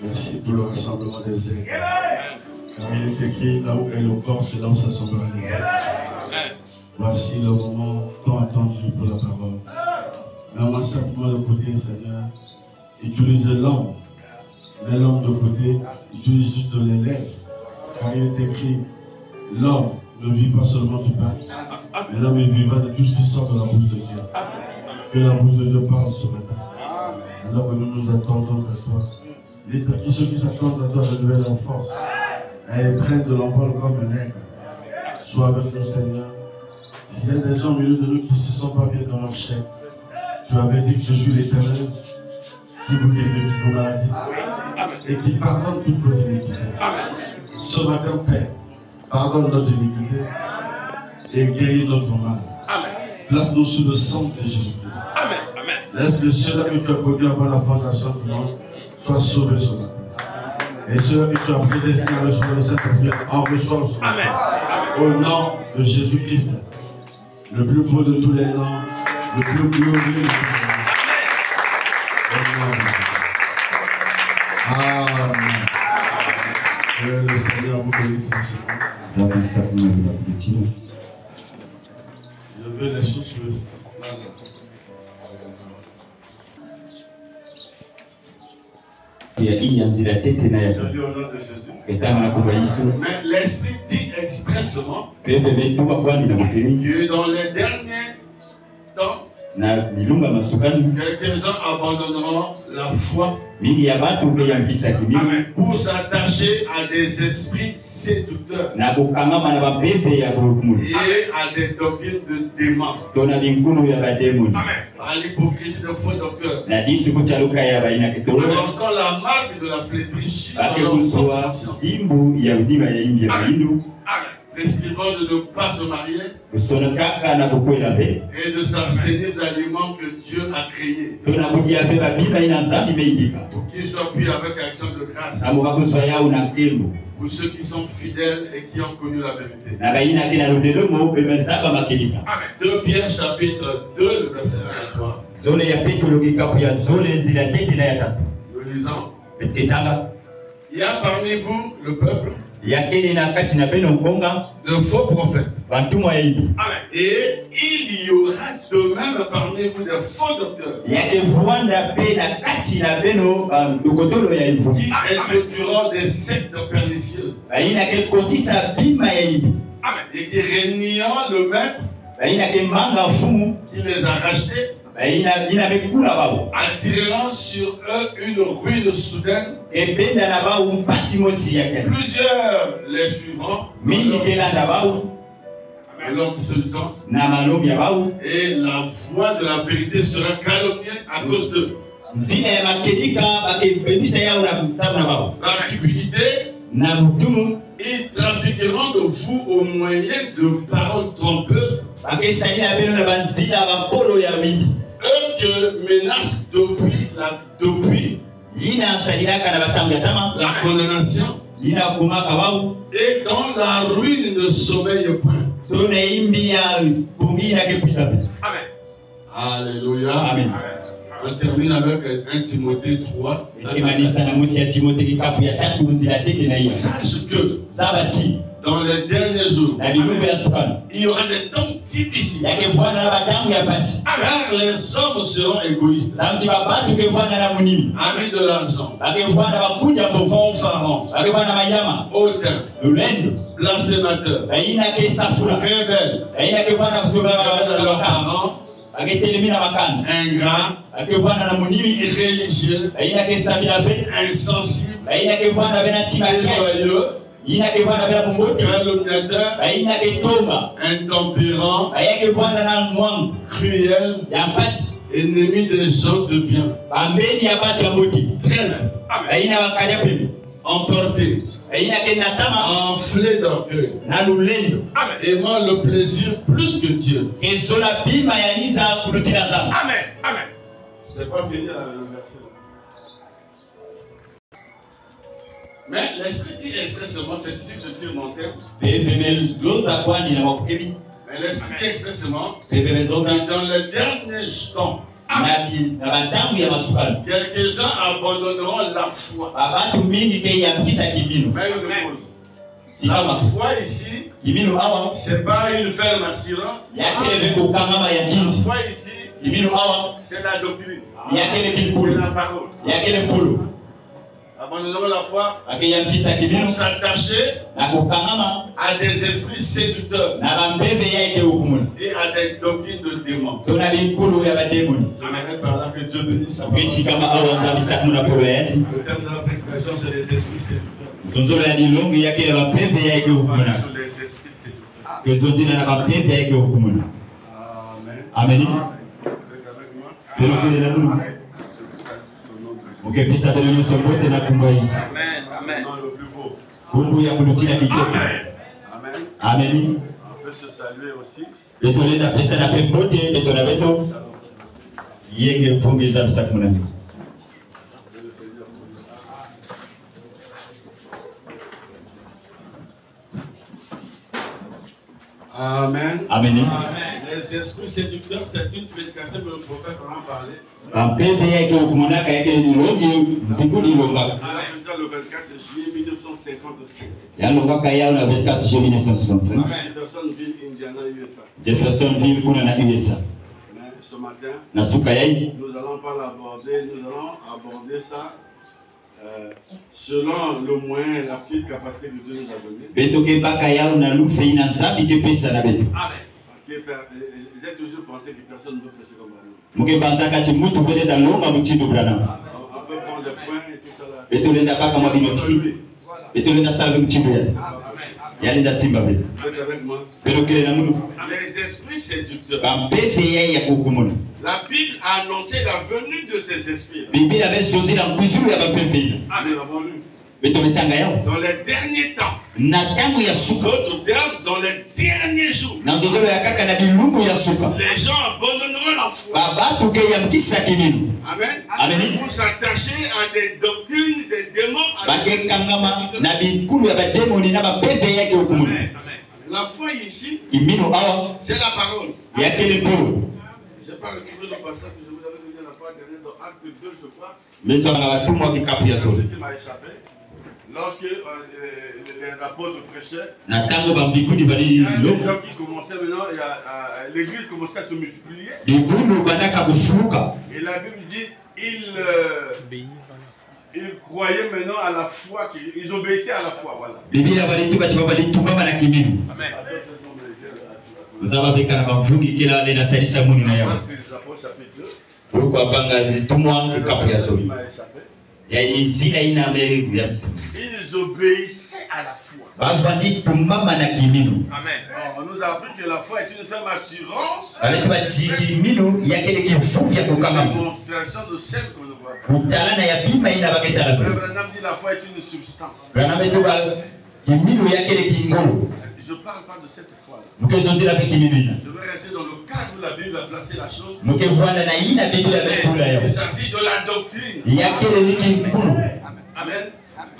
Merci pour le rassemblement des aigles. Car il est écrit, là où est le corps, c'est là où s'assemblera les aigles. Voici le moment tant attendu pour la parole. Mais on va simplement de côté, Seigneur. Utilise l'homme. Mais l'homme de côté, utilise juste les lèvres. Car il est écrit, l'homme ne vit pas seulement du pain, mais l'homme vivra de tout ce qui sort de la bouche de Dieu. Que la bouche de Dieu parle ce matin. Alors que nous nous attendons à toi. Il est acquis ceux qui s'attendent à toi à renouveler leur force. Et prennent de l'envol comme un aigle. Sois avec nous, Seigneur. S'il y a des gens au milieu de nous qui ne se sentent pas bien dans leur chair, tu avais dit que je suis l'Éternel qui vous guérit de toutes vos maladies et qui pardonne toutes vos iniquités. Ce matin, Père, pardonne notre iniquité et guéris notre mal. Place-nous sous le sang de Jésus-Christ. Laisse que ceux-là que tu as connus avant la fondation du monde soient sauvés ce matin. Et ceux-là que tu as prédestinés à recevoir le Saint-Esprit en reçoivent ce matin. Au nom de Jésus-Christ, le plus beau de tous les noms, le plus glorieux de tous les noms. Amen. Que le Seigneur vous bénisse. Je veux les souffles. Mais l'Esprit dit expressement que dans les derniers temps, quelques-uns abandonneront la foi pour s'attacher à des esprits séducteurs et à des doctrines de démons. À l'hypocrisie de faux docteurs. Encore la marque de la flétrissure dans leur conscience. Prescrivant de ne pas se marier et de s'abstenir d'aliments que Dieu a créés pour qu'ils soient pris avec action de grâce pour ceux qui sont fidèles et qui ont connu la vérité. 2 Pierre chapitre 2 le verset 23. Nous lisons. Il y a parmi vous le peuple de faux prophètes. Et il y aura de même parmi vous de faux docteurs qui introduiront des sectes pernicieuses et qui régnant le maître qui les a rachetés attireront sur eux une ruine soudaine. Plusieurs les suivront leur dissolution, et la voix de la vérité sera calomniée à cause d'eux. Par cupidité, ils trafiqueront de vous au moyen de paroles trompeuses. Eux que menacent depuis la condamnation et dans la ruine ne sommeille point. Amen. Alléluia. Amen. On termine avec 1 Timothée 3. Sache que dans les derniers jours, il y aura des temps difficiles. Car les hommes seront égoïstes, amis de l'argent, fanfarons, hautains, blasphémateurs, rebelles, leurs parents, ingrats, irréligieux, insensibles, déloyaux, calomniateurs, intempérants, cruels, ennemis des gens de bien, traîtres, emportés, enflés d'orgueil, aimant le plaisir plus que Dieu. Amen. Amen. C'est pas fini le verset. Mais l'Esprit dit expressement, c'est ici que je tire mon thème. Mais l'Esprit dit expressement, dans les derniers temps, Quelques gens abandonneront la foi. Mais la foi ici, c'est pas une ferme assurance. La foi ici, c'est la doctrine. C'est la parole. Abandonnons la foi pour s'attacher à des esprits séducteurs et à des doctrines de démons. J'aimerais par là que Dieu bénisse sa parole. Le thème de la prédication, c'est les esprits séducteurs. Sur les esprits séducteurs. Amen. Amen. Ok, fils avec le son bote na kumba ici. Amen. Bungu ya kulutina bito. Amen. Amen. On peut se saluer aussi. Betole na pesa na pembote betona beto. Yenge fungi za msakuna. Amen. Amen. Les esprits séducteurs, c'est une prédication que le prophète en a parlé. En PVA que kumuna ka yake ni longi ndiku di longa. Le 24 juillet 1955. Ya longa ka ya na 24 juillet 1965. Jeffersonville, Indiana, USA. Jeffersonville kuna na USA. Mais ce matin, Na suka yai nous allons pas l'aborder, nous allons aborder ça selon le moyen, la petite capacité que Dieu nous a donnée. beto ke baka ya na lufe ina nzambi ke pesa na beto. J'ai toujours pensé que personne ne peut prêcher comme ça. Muke banza kati mutu vele da longa mutindo brana. On peut prendre des points et tout ça là. Beto lenda baka mwa binoti. Beto lenda salve mutindo ya. Ya lenda simba beto. Faites avec moi. Beto kele na munu. Les esprits séducteurs. Ba PVA ya kukumuna. La Bible a annoncé la venue de ces esprits. Bibi la besi ozi la mkuzuru ya ba PVA. Nous l'avons lu. Beto metanga yao. Dans les derniers temps. Na tangu ya suka. D'autres termes, dans les derniers jours. Na nzozolo ya kaka na bilungu ya suka. Les gens abandonneront la foi. Baba tuke ya mkisa kiminu. Amen. Amen. Pour s'attacher à des doctrines, des démons. Bage kangama na bikulu ya ba demoni na ba PVA ke hukumuna. La foi ici, Imino awa c'est la parole. ya kele polo. Je n'ai pas retrouvé le passage que je vous avais donné la fois dernière dans Acte 2, je crois. Mezo na watumwa kikapu ya Ce solo. qui m'a échappé. Lorsque les apôtres prêchaient, Na tango ba bikudi il bali y a des loko. gens qui commençaient maintenant, l'église commençait à se multiplier. Bikulu banaka kufuka. Et la Bible dit, ils croyaient maintenant à la foi, ils obéissaient à la foi. Voilà. Biblia bali tuba tiba bali tumba na kiminu. Uzaba beka na bamfungi kila nena salisa muni na yao. Actes des apôtres chapitre 2. Ruko apanga zitumwa kikapu ya solo. Il m'a échappé. Yani zila ina mbele ya. Ils obéissaient à la foi. Bavandi tumba na kiminu. Amen. On nous a appris que la foi est une ferme assurance. Bali tuba kiminu ya kile kifufu ya Une kukama. démonstration de celle qu'on ne voit pas. Utalana ya bima ina baketa la. Frère Branham dit la foi est une substance. Bana betuba kiminu ya kile kingolo. Je ne parle pas de cette foi-là. Mkezozila pe kiminu ina. Je vais rester dans le cadre où la Bible a placé la chose. Mkevanda na ina Biblia bekula yao. Il s'agit de la doctrine. Ya kile niki mkulu. Amen.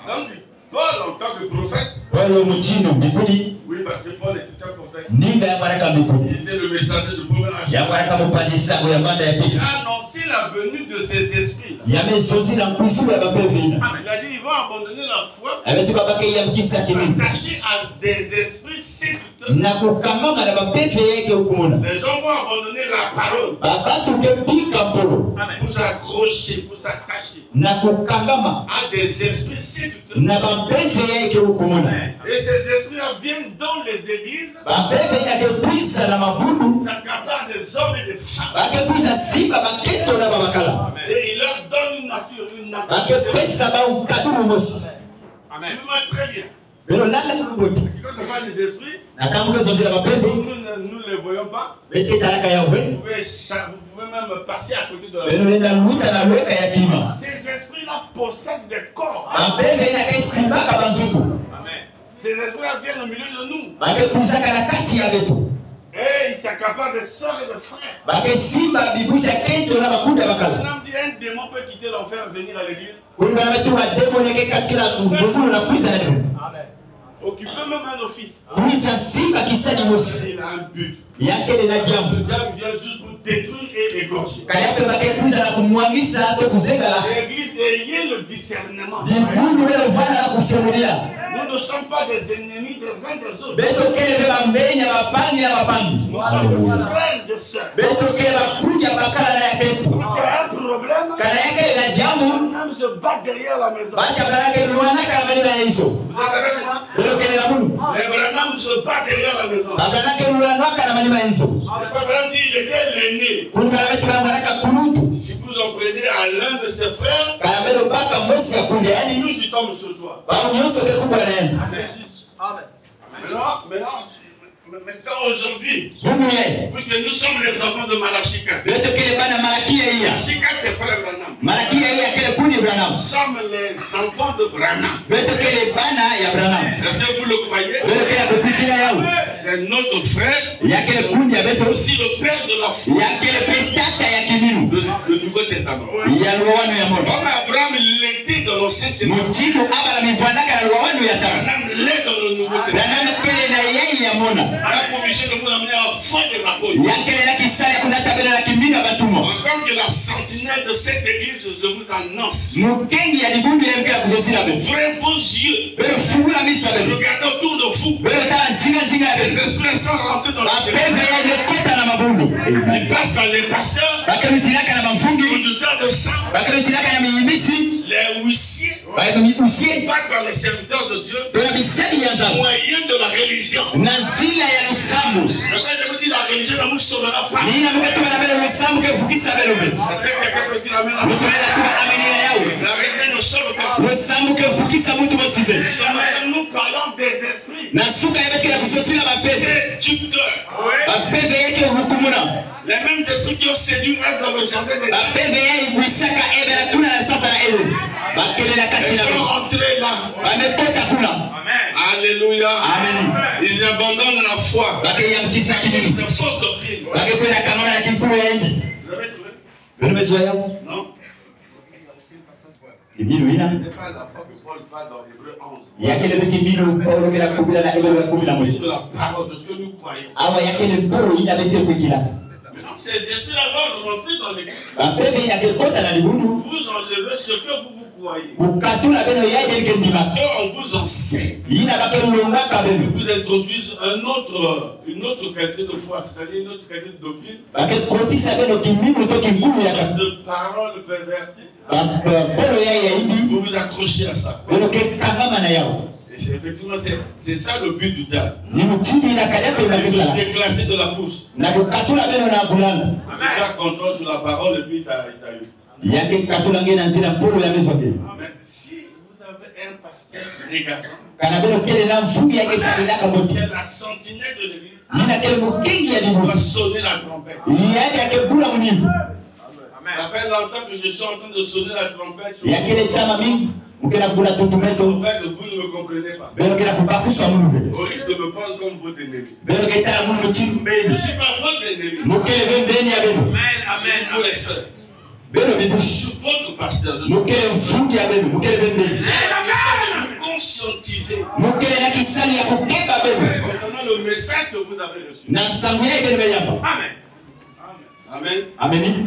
Donc, Paul, en tant que prophète, Paulo mchino bikuli oui, parce que Paul était un prophète, ninga ya baraka bikuli. il était le messager du premier âge. Ya baraka mupandisa ya banda ya Il pili. a annoncé la venue de ces esprits. Ya mesozi la nkuzulu ya bapevina. Il a dit ils vont abandonner la foi, Abetu babake ya mkisa kiminu. s'attacher à des esprits séducteurs. Na kukangama na bapeve yake hukumuna. Les gens vont abandonner la parole Babatu ke pika polo. pour s'accrocher, pour s'attacher Na kukangama à des esprits séducteurs. na bapeve yake hukumuna. Et ces esprits-là viennent dans les églises, Bapeve yake twisa na mabundu. s'accaparent des hommes et des femmes. Bake twisa simba baketo na babakala. Et il leur donne une nature, Bake pesa ba ukaduru mosi. Suivez-moi très bien. Belo lala kumboti. Quand on parle des esprits, Na tangu zozi la bapeve. nous ne les voyons pas. Beke talaka ya we. Vous pouvez même passer à côté de la Belo lenda luta na lweka ya kima. Ces esprits-là possèdent des corps. Bapeve yake simba kabanzuku. Amen. Ces esprits-là viennent au milieu de nous. Bake kuzaka na kati ya betu. Et ils s'accaparent des sœurs et des frères. Bake simba bibusha keto na bakunda bakala. On dit un démon peut quitter l'enfer et venir à l'église. Kulingana na betu wa demoni ke katikila ndungulu na kuiza na betu. Occuper même un office. Kuiza simba kisani mosi. Il a un but. Yake na Le jambo. diable vient juste pour détruire et égorger. L'église ayez le discernement. Nous ne sommes pas des ennemis des uns des autres. Nous sommes des frères et sœurs. Quand il y a un problème, on se bat derrière la maison. Vous êtes avec moi? Les Branham se battent derrière la maison. Le Branham dit il était l'aîné. Si vous en prenez à l'un de ses frères, nous tu tombes sur toi. Maintenant, aujourd'hui, puisque nous sommes les enfants de Malachi 4. Malachi 4, c'est frère Branham. Nous sommes les enfants de Branham. Est-ce que vous le croyez? C'est notre frère. C'est aussi le père de la foi. Le Nouveau Testament. Comme Abraham l'était dans l'Ancien Testament, Branham l'est dans le Nouveau Testament. La commission de vous amener à la foi de la côte. En tant que la sentinelle de cette église, je vous annonce. Ouvrez vos yeux. Regardez autour de vous. Les esprits sont rentrés dans la église. Ils passent par les pasteurs, les conducteurs de chant, les huissiers, passent par les serviteurs de Dieu, moyen de la religion. Je vous dis, la religion ne vous sauvera pas. La religion ne sauve personne. Nous parlons des esprits. Séducteurs. Les mêmes esprits qui ont séduit Ève dans le jardin d'Éden. Ils sont rentrés là. Alléluia. Amen. Ils abandonnent la foi. De fausses doctrines. Vous avez trouvé? Non. Ce n'est pas la foi que Paul parle dans Hébreux 11. De la parole de ce que nous croyons. Maintenant, ces esprits-là vont rentrer dans l'église. Vous enlevez ce que vous croyez. On vous enseigne. Vous introduisez une autre qualité de foi, c'est-à-dire une autre qualité de doctrine. De paroles perverties. Vous vous accrochez à ça. Et c'est effectivement c'est ça le but du diable. De déclasser de la course. Il a contrôle sur la parole et puis il t'a eu. Mais si vous avez un pasteur regardant, qui est la sentinelle de l'église, il doit sonner la trompette. Ça fait longtemps que je suis en train de sonner la trompette. En fait, vous ne me comprenez pas. Au risque de me prendre comme votre ennemi. Je ne suis pas votre ennemi. Vous les seuls. Je suis votre pasteur. J'ai la mission de vous conscientiser concernant le message que vous avez reçu. Amen. Amen. Amen.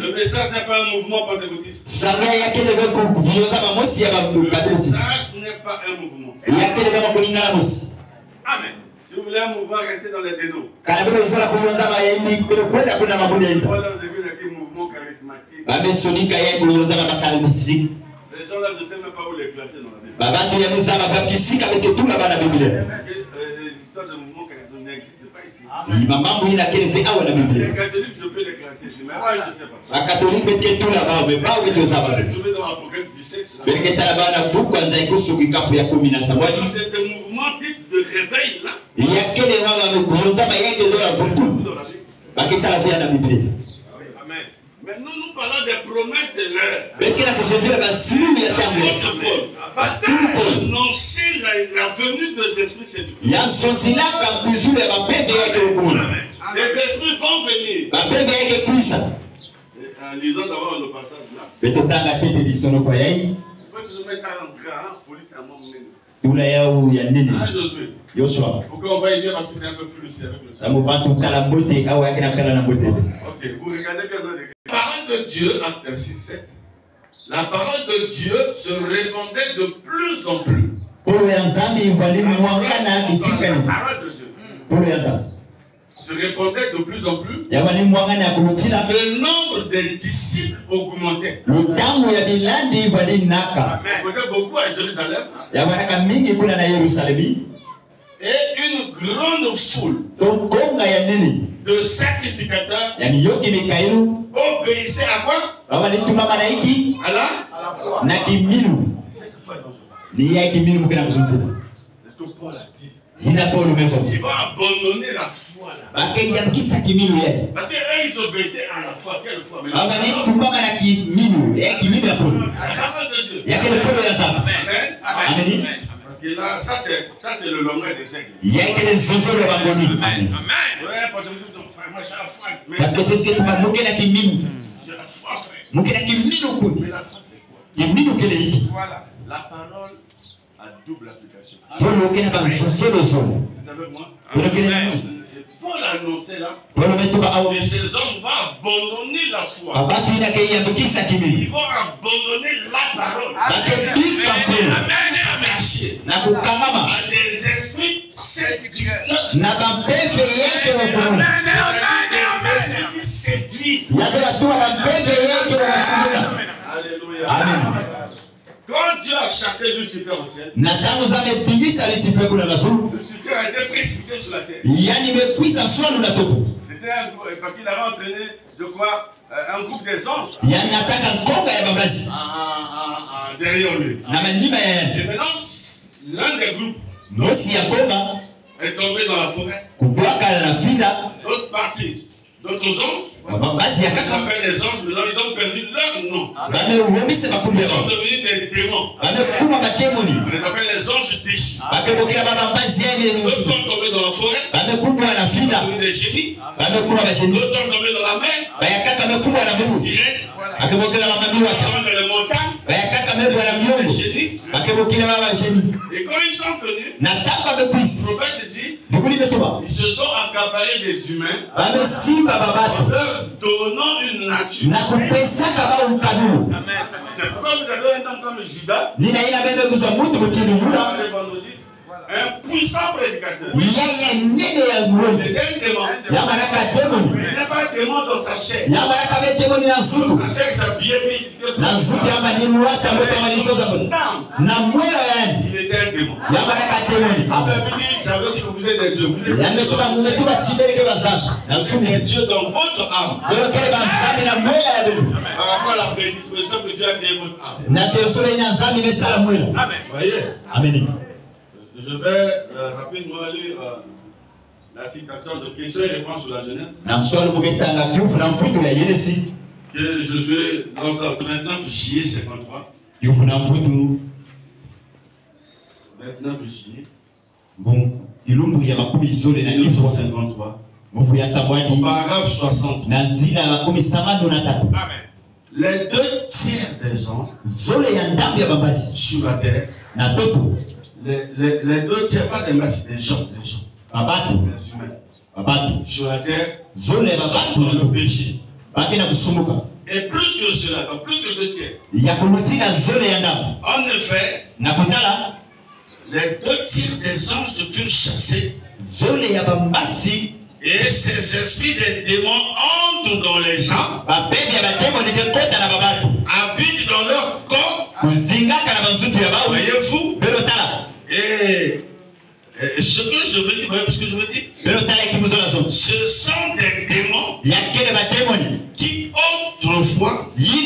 Le message n'est pas un mouvement pentecôtiste. Le message n'est pas un mouvement. Amen. Si vous voulez un mouvement, restez dans les dénos. Mouvement charismatique. Les gens-là, je ne sais même pas où les classer dans la Bible. Les histoires de mouvement charismatique n'existent pas ici. Les catholiques, je peux les classer ici, mais moi, je ne sais pas. Vous les trouvez dans l'Apocalypse 17. C'est un mouvement type de réveil là. Mais nous parlons des promesses de l'heure. Annoncer la venue des esprits séducteurs. Ces esprits vont venir. En lisant d'abord le passage là. Il faut que je mette en grand pour Tula yao ya nini? Josué. Yoshua. Pourquoi on va y dire parce que c'est un peu flou ici avec le sang. Ça me va tout à la beauté. Ah ouais, il y a la beauté. Ok, vous regardez que la parole de Dieu, acte 6-7, la parole de Dieu se répandait de plus en plus. Pour le Yanzami, il va aller La moins parole de Dieu pour le Yanzami. se répandait de plus en plus. Le Le nombre de disciples augmentait. On était beaucoup à Jérusalem. Et une grande foule de sacrificateurs obéissaient à quoi? À la foi. C'est ce que Paul a dit. Il va abandonner la foi là. Parce qu'eux ils obéissaient à la foi. Quelle foi? La parole de Dieu. Amen. Et là, ça c'est le langage des aigles. Ouais, parce que j'ai la foi, frère. Mais la foi c'est quoi? Voilà. La parole a double application. Vous êtes avec moi? Paul annonçait là, et ces hommes vont abandonner la foi. Ils vont abandonner la parole. À des esprits séducteurs. Des esprits qui séduisent. Alléluia. Amen. Quand Dieu a chassé Lucifer au ciel, Lucifer a été précipité sur la terre. C'était parce qu'il avait entraîné de quoi? Un groupe des anges derrière lui. Et maintenant, l'un des groupes est tombé dans la forêt. L'autre partie, d'autres anges, on appelle les anges, mais ils ont perdu leur nom. Ils sont devenus des démons. On les appelle les anges déchus. D'autres sont tombés dans la forêt. Ils sont devenus des génies. D'autres sont tombés dans la mer. Des sirènes. D'autres sont tombés dans les montagnes. Des génies. Et quand ils sont venus, le prophète dit, ils se sont accaparés des humains en leur donnant une nature. C'est pourquoi vous avez un homme comme Judas, le vendredi, un puissant prédicateur. Il était un démon. Il n'était pas un démon dans sa chair. Dans sa chair, il s'habillait. Il était un démon. J'avais dit que vous êtes des dieux. Vous êtes des dieux dans votre âme. Par rapport à la prédisposition que Dieu a créé votre âme. Voyez? Amen. Je vais rapidement lire la citation de questions et réponses sur la jeunesse. Que Josué lance le 29 juillet 53. 29 juillet. Bon, 1953. Au paragraphe 60. Les 2 tiers des gens sur la terre. Les 2 tiers, pas des masses, des gens. Les humains. Sur la terre, sont dans le péché. Et plus que cela, donc plus que 2 tiers. En effet, les 2 tiers des anges furent chassés. Et ces esprits des démons entrent dans les gens, habitent dans leur corps. Voyez-vous? Et ce que je veux dire, voyez ce que je veux dire? Ce sont des démons qui autrefois ils ont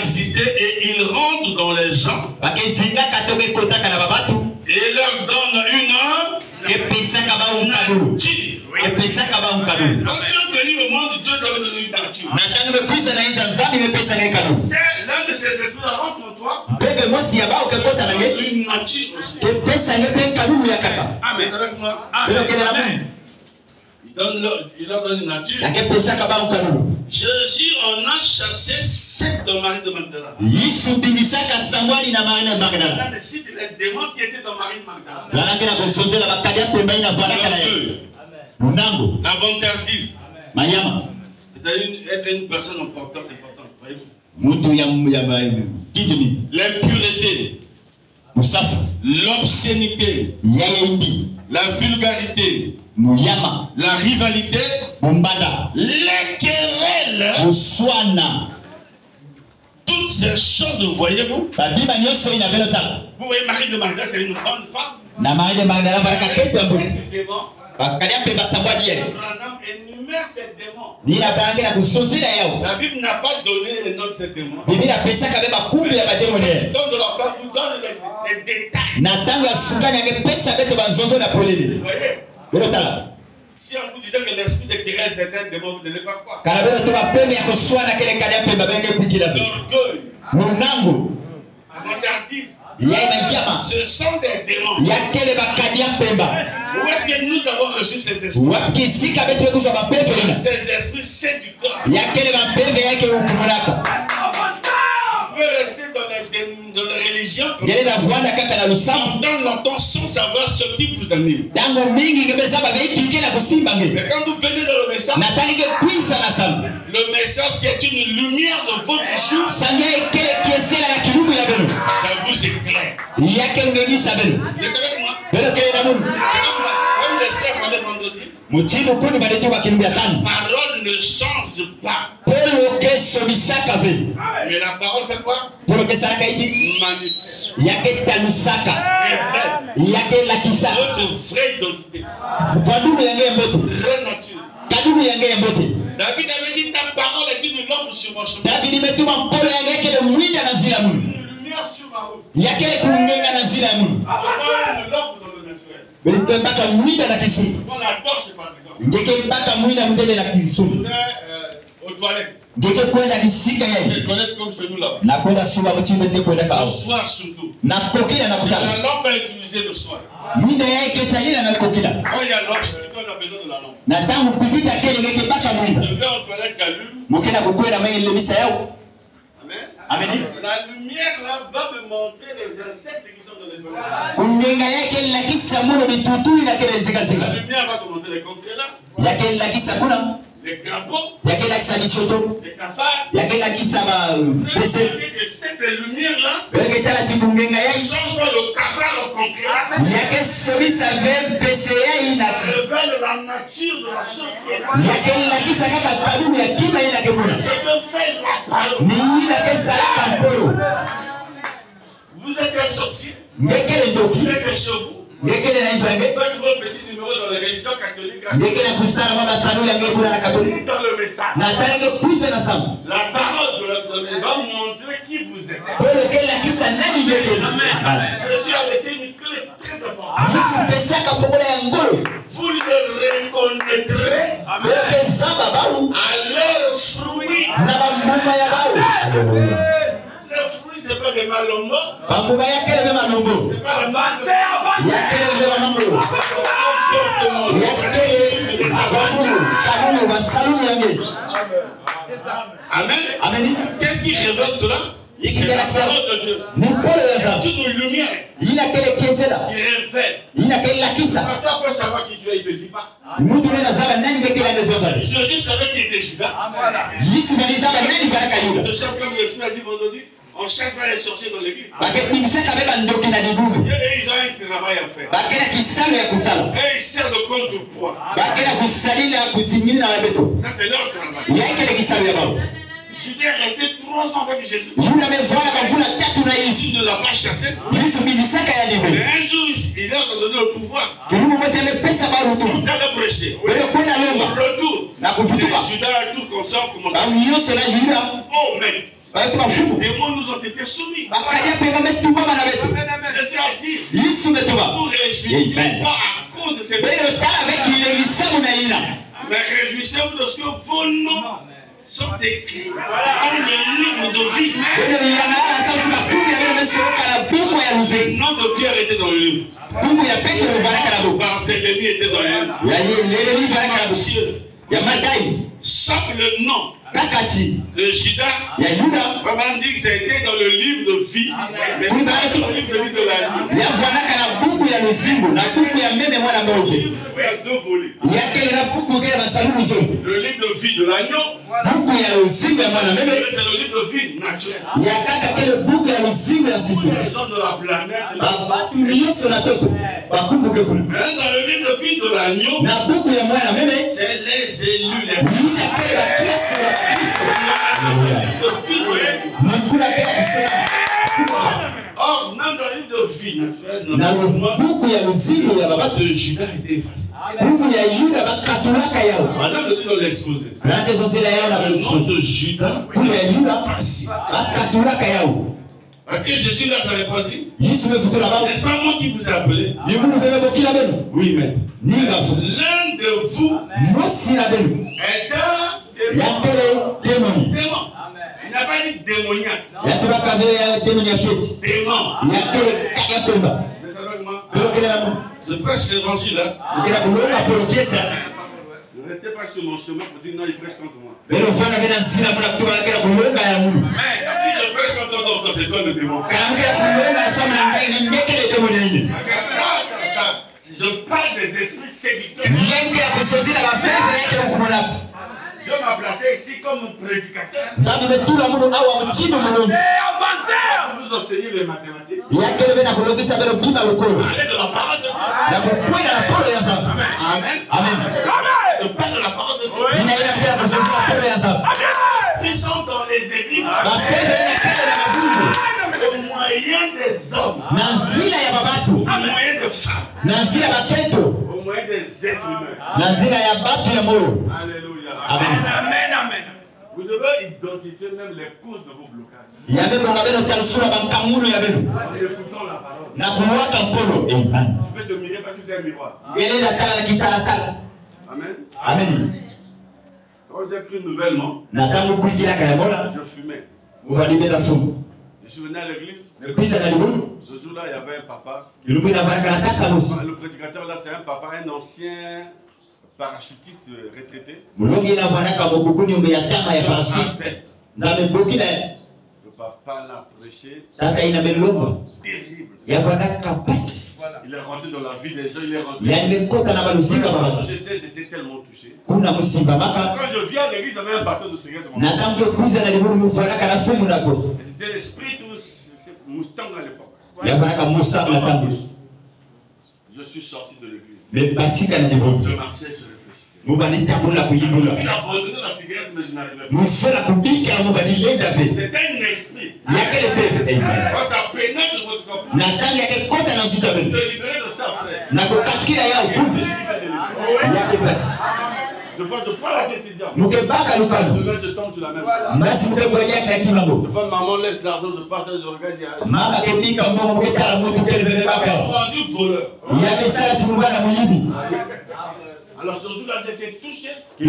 existé et ils rentrent dans les gens et leur donnent une nature. Quand Dieu est venu au monde, Dieu doit donner une nature. C'est l'un de ces esprits rentre en toi. Une nature aussi. Amen. Avec moi. Il leur donne une nature. Jésus en a chassé 7 de Marie de Magdala. On a cité les démons qui étaient dans Marie de Magdala. La vantardise. C'est une personne importante. L'impureté. L'obscénité. La vulgarité. La rivalité. Les querelles. Toutes ces choses, voyez-vous. Vous voyez Marie de Magdala, c'est une grande femme. Marie de Magdala, énumère ces démons. La Bible n'a pas donné les noms de ces démons. Donc de la part, vous donne les détails. Vous voyez? Si on vous disait que l'esprit de querelle c'est un démon, vous ne devez pas croire. L'orgueil, la vantardise, ce sont des démons. Où est-ce que nous avons reçu ces esprits? Ces esprits séducteurs. Vous pouvez rester dans les religions pendant longtemps sans savoir ce qui vous anime. Mais quand vous venez dans le message qui est une lumière de votre jour, ça vous éclaire. Vous êtes avec moi? Comme l'esprit parlait vendredi, la parole ne change pas. Mais la parole fait quoi? Manifeste. Votre vraie identité. Vraie nature. David avait dit ta parole est une lampe sur mon chemin. Une lumière sur ma route. Une lampe dans le naturel. On la torche par exemple. Aux toilettes. Les toilettes comme chez nous là-bas. Le soir surtout. La lampe est utilisée le soir. Quand il y a l'lampe, on a besoin de la lampe. Je vais aux toilettes, j'allume. Amen. La lumière là va me montrer les insectes qui sont dans les toilettes. La lumière va te montrer les concrets là. Les crapauds, les cafards, cette lumière là change le cafard au concret. Révèle la nature de la chose qui est là. Je peux faire la parole. Vous êtes un sorcier. Vous êtes un chevaux. Faites vos petits numéros dans les religions catholiques. Dans le message. La parole va montrer qui vous êtes. Jésus a laissé une clé très importante. Vous le reconnaîtrez à leurs fruits. Les fruits, ce n'est pas des malombo. C'est pas des Amen. Qu'est-ce qui révèle cela? C'est la parole de Dieu. C'est une lumière. Il révèle. Quand on peut savoir qui Dieu est, il ne dit pas. Jésus savait qu'il était Judas. De chaque comme l'Esprit a dit vendredi, on cherche pas les sorciers dans l'église. Et ils ont un travail à faire. Et ils servent de contrepoids. Ça fait leur travail. Judas est resté 3 ans avec Jésus. Il ne l'a pas chassé. Mais un jour, il a donné le pouvoir. Il a prêché. Au retour, Judas et tous comme ça ont commencé. Oh, mais les démons nous ont été soumis. C'est-à-dire, vous réjouissez pas à cause de ces démons. Mais réjouissez-vous de ce que vos noms sont écrits dans le livre de vie. Le nom de Pierre était dans le livre. Barthélemy était dans le livre. Sauf le nom de Judas, vraiment dit que ça a été dans le livre de vie, mais pas dans le livre de vie de la vie. Le livre a deux volets. Le livre de vie de l'agneau, c'est le livre de vie naturel. Les gens de la planète. Mais dans le livre de vie de l'agneau, c'est les élus, les or, dans le livre de vie naturelle, le nom de Judas était effacé. Madame le dit dans l'exposé. Le nom de Judas est effacé. À qui Jésus leur a répondu? N'est-ce pas moi qui vous ai appelé? Oui, mais l'un de vous est un démon. Il n'a pas dit démoniaque. Démon. Je prêche l'évangile là. Ne restez pas sur mon chemin pour dire non, il prêche contre moi. Si je prêche contre toi, c'est toi le démon. Si je parle des esprits séducteurs, Dieu m'a placé ici comme un prédicateur. Vous enseignez les mathématiques. Parlez de la parole de Dieu. Amen. Amen. Je parle de la parole de Dieu. Ils sont dans les églises. Au moyen des hommes. Au moyen des femmes. Au moyen des êtres humains. Alléluia. Amen. Amen. Amen. Vous devez identifier même les causes de vos blocages. En écoutant la parole. Tu peux te mirer parce que c'est un miroir. Amen. Amen. Quand j'ai pris nouvellement, je fumais. Je suis venu à l'église. Ce jour-là, il y avait un papa. Le prédicateur là, c'est un papa, un ancien parachutiste retraité. Le papa l'a prêché. Terrible. Il est rentré dans la vie des gens, il est rentré. Quand j'étais tellement touché. Quand je viens à l'église, j'avais un bâton de cigarette. C'était l'esprit Moustang à l'époque. Je suis sorti de l'église. Je marchais, je réfléchissais. Il a abandonné la cigarette, mais je n'arrivais pas. C'est un esprit. Quand ça pénètre votre corps, te libérer de ça, frère. De fois, je prends la décision. Demain, je tombe sur la même chose. De fois, maman laisse l'argent, je passe, je regarde, rendu voleur. Alors ce jour-là, j'étais touché. Je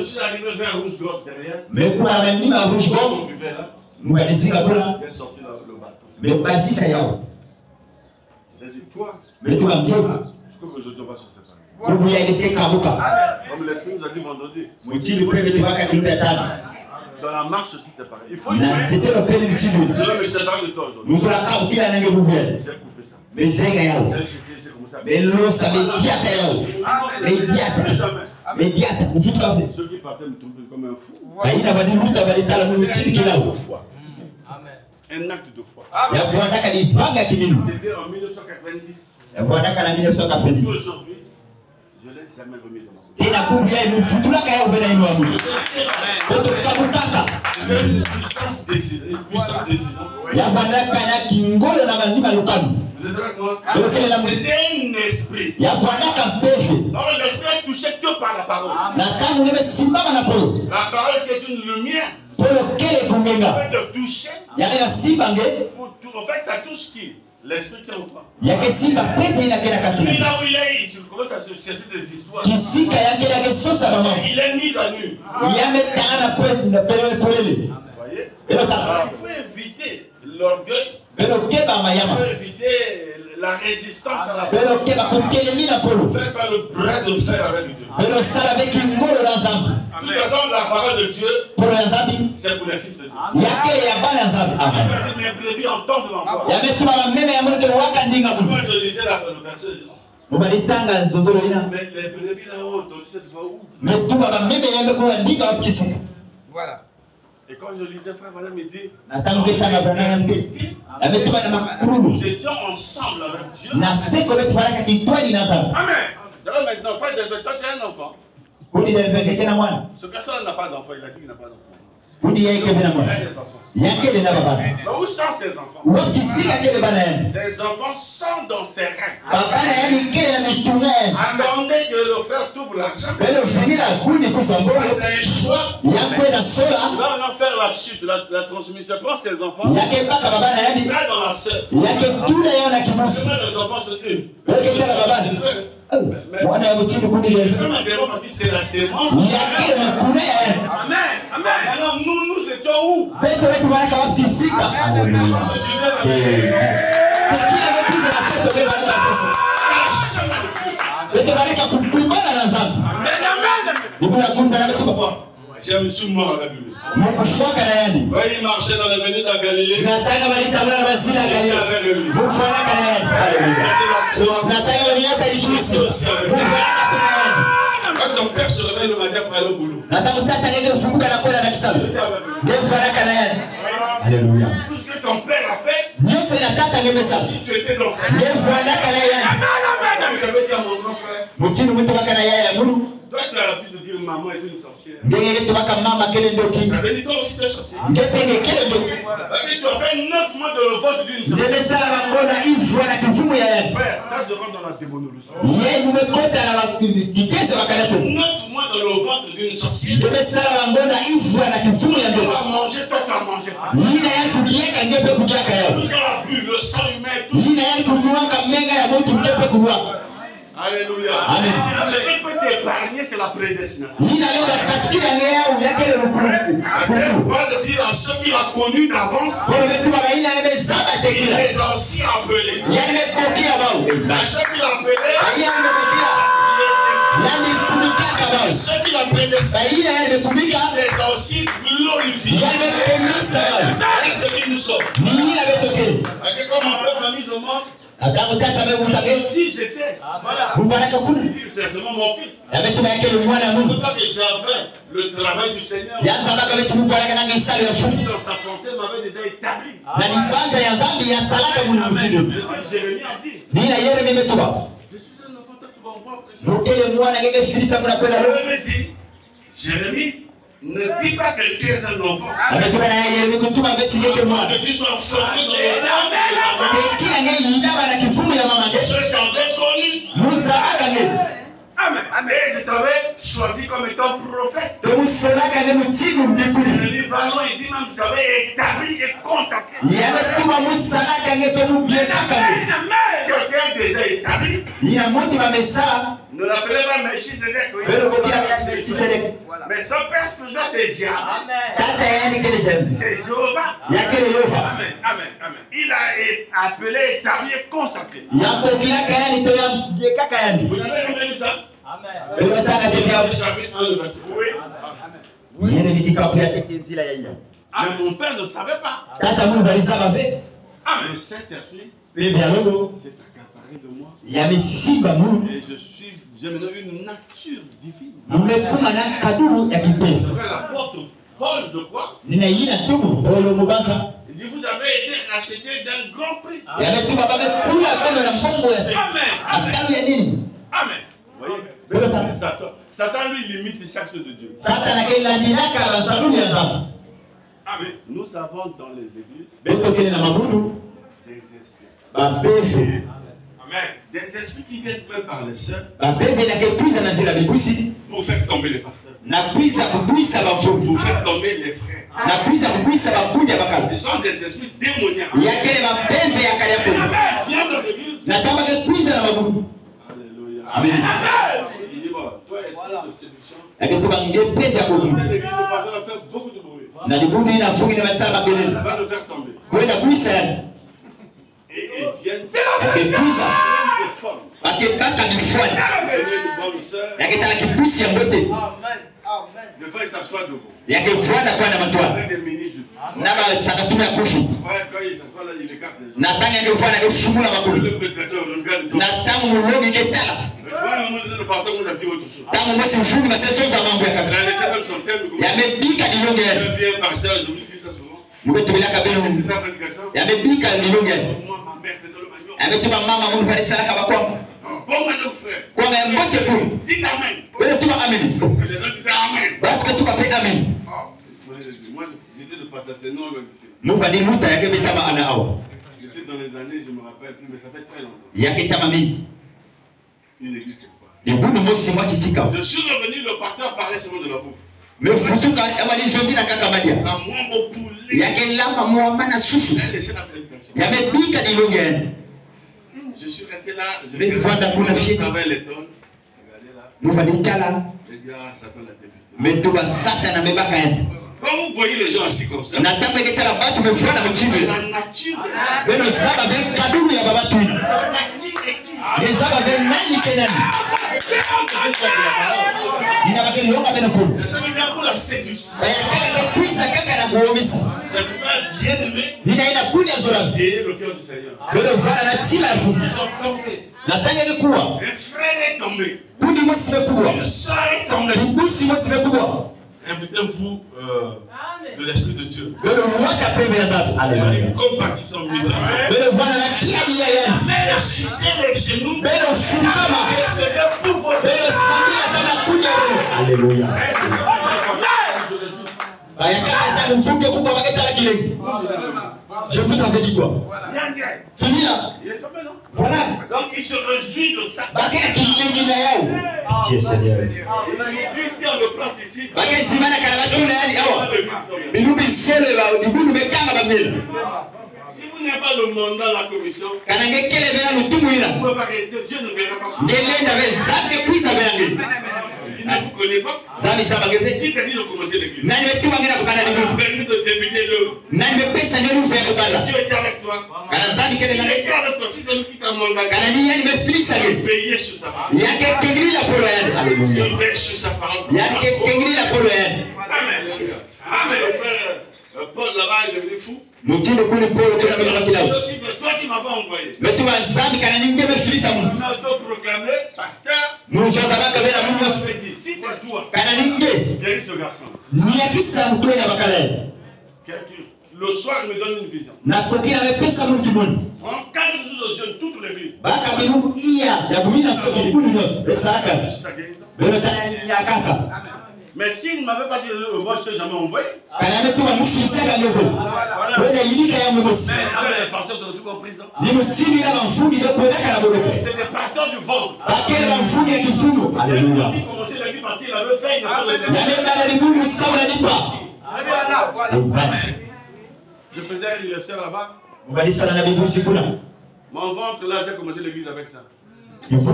suis arrivé vers Rouge-Gorge derrière. Mais quand on buvait là, j'ai sorti le bateau. J'ai dit, toi, je crois que je te vois sur cette année. Comme l'esprit nous a dit vendredi. Dans la marche aussi, c'est pareil. Il faut je vais me séparer de toi aujourd'hui. J'ai coupé ça. J'ai commencé à ceux qui passaient me trouvaient comme un fou. Un acte de foi. C'était en 1990. Aujourd'hui, je ne l'ai jamais remis dans ma vie. Une puissance décision. Vous êtes avec moi? C'était un esprit. Alors l'esprit est touché que par la parole. La parole qui est une lumière. Peut te toucher. En fait, ça touche qui? L'esprit qui est en toi. Lui, là où il est, il commence à se chercher des histoires. Il est mis à nu. Vous voyez? Alors, il faut éviter l'orgueil. Il faut éviter éviter la résistance à la parole. fait par le bras de fer avec Dieu. De toute façon, la parole de Dieu, c'est pour les fils de Dieu. Mes brebis entendent ma voix. Moi, je lisais le verset. Mais les brebis là-haut, tu sais, tu vas où? Voilà. Et quand je lisais, frère Madame me dit, nous étions ensemble avec Dieu. Amen. Alors maintenant, frère, toi tu as un enfant. Ce garçon-là n'a pas d'enfant, il a dit qu'il n'a pas d'enfant. Il a des enfants. Mais où sont ses enfants? Ses enfants sont dans ses reins. Attendez que le frère t'ouvre l'argent. C'est un choix. Là, on va faire la suite, la transmission. Prends ses enfants. Là, dans la sœur. Les enfants se tuent. C'est la sémence. Amen. Alors nous étions où? Je me suis mort avec lui. Il marchait dans l'avenue de Galilée. Il était avec lui. Quand ton père se réveille le matin pour aller au boulot. Alléluia. Tout ce que ton père a fait, si tu étais dans sa vie, tu avais dit à mon grand frère, toi tu as l'habitude de dire maman est une sorcière. Ça veut dire toi aussi tu es sorcière. Mais tu as fait 9 mois de le vote d'une sorcière. Frère, ça je rentre dans la démonologie. 9 mois de le vote d'une sorcière. Tu vas manger, toi tu as mangé ça. Nous avons bu le sang humain et tout. Alléluia. Amen. Ce qui peut t'épargner, c'est la prédestination. La Bible parle de dire à ceux qu'il a connus d'avance, il les a aussi appelés. À ceux qu'il a appelés, ceux qu'il a prédestinés, il les a aussi glorifiés. C'est ce qui nous sauve. Comme mon père m'a mis au monde, il dit j'étais. C'est seulement mon fils. Je ne veux pas que j'avais le travail du Seigneur. Dans sa pensée, il m'avait déjà établi. Jérémie a dit, je suis un enfant, toi tu vas en voir. Jérémie, ne dis pas que tu es un enfant. Que tu sois formé dans le monde de je t'avais connu. Amen. Et je t'avais choisi comme étant prophète. Jérémie Vallon, il dit même que je t'avais établi et consacré. Quelqu'un déjà établi. Ne l'appelez pas Melchizedek. Mais son père spirituel, c'est Yahweh. C'est Jéhovah. Amen. Il a appelé, établi et consacré. Vous avez entendu ça? Amen. Chapitre 1, le verset. Oui. Mais mon père ne savait pas. Amen. Le Saint-Esprit s'est accaparé de moi. Et j'ai maintenant une nature divine. C'est l'apôtre Paul, je crois. Il dit vous avez été racheté d'un grand prix. Amen. Vous voyez, Satan lui limite chaque chose de Dieu. Amen. Nous avons dans les églises des esprits. Amen. Des esprits qui viennent même par les sœurs pour faire tomber les pasteurs. Pour faire tomber les frères. Ce sont des esprits démoniaques. Viens dans l'église. Alléluia. Amen. Il dit bon, toi esprit de séduction. L'église va faire beaucoup de bruit. Va le faire tomber. Et ils viennent akekuza akebaka mifwani yaketala kipusi ya mbote yakevwana kwa na matwa na basakatuma ya kufu na tanga ngevwana ngefumula makulu na tangu mulongi ketala tangu mwesi mfungi maseso za mambo ya kabila yamebika dilonge muketubelaka beno yamebika dilonge yametuma mama mungu farisalaka bakwanga kwanga ya mbote kulu wele tuba amen batu ketuba pe amen mufa ni muta yake betama ana awa yake tama mingi Ibunu mosi mwa kisika. Je suis revenu, le pasteur parlait seulement de la bouffe. Mais futuka amali zozi na kakabadia. Yake lama muamana susu. Yamebika dilonge. Je suis resté là, je travaille les tonnes. Mais tu vas Satan mebaka ende. Quand vous voyez les gens assis comme ça, na tape ketala batu mefwana mchimbe. La nature. Beno zaba ben kaduru ya babatu. Les zaba ben nani kenani. Ina bake longa beno pour. Ça veut dire pour la séduction. Bayakaka kuisa kaka na kuomisa. Ça peut pas bien aimer. Nina ina kuni ya zora. Et le cœur du Seigneur. Beno vana na tima ya fumu. Ils ont tombé. Na tanga kuwa. Le frère est tombé. Kuni mosi kuwa. Le soeur est tombé. Mbusi mosi kuwa. Invitez-vous de l'Esprit de Dieu. Alléluia. Compatissons misère. Fléchissez les genoux. C'est pour votre Alléluia. Je vous avais dit quoi? C'est lui là. Voilà. Donc il se réjouit de ça. Pitié Seigneur. Ici on le place ici. Si vous n'avez pas le mandat de la commission, vous ne pouvez pas rester. Dieu ne verra pas. Il ne vous connaît pas. Qui t'a dit de commencer l'église? Qui t'a dit de débuter l'œuvre? Dieu est avec toi. S'il est avec toi, si c'est lui qui t'a mandaté, veillez sur sa parole. Veillez sur sa parole. Amen. Le frère Paul là-bas est devenu fou. C'est toi qui m'as pas envoyé. Mais tu m'as autoproclamé pasteur. Si c'est toi, guéris ce garçon. Le soir, il me donne une vision. Prends 4 jours de jeûne, toute l'église. Mais s'il ne m'avait pas dit, moi je ne t'ai jamais envoyé. Les pasteurs sont tous en prison. C'est des pasteurs du ventre. Alléluia. Il commençait la vie parce qu'il avait fait, il n'a pas Je faisais l'anniversaire là-bas. Mon ventre là, j'ai commencé l'église avec ça. On fait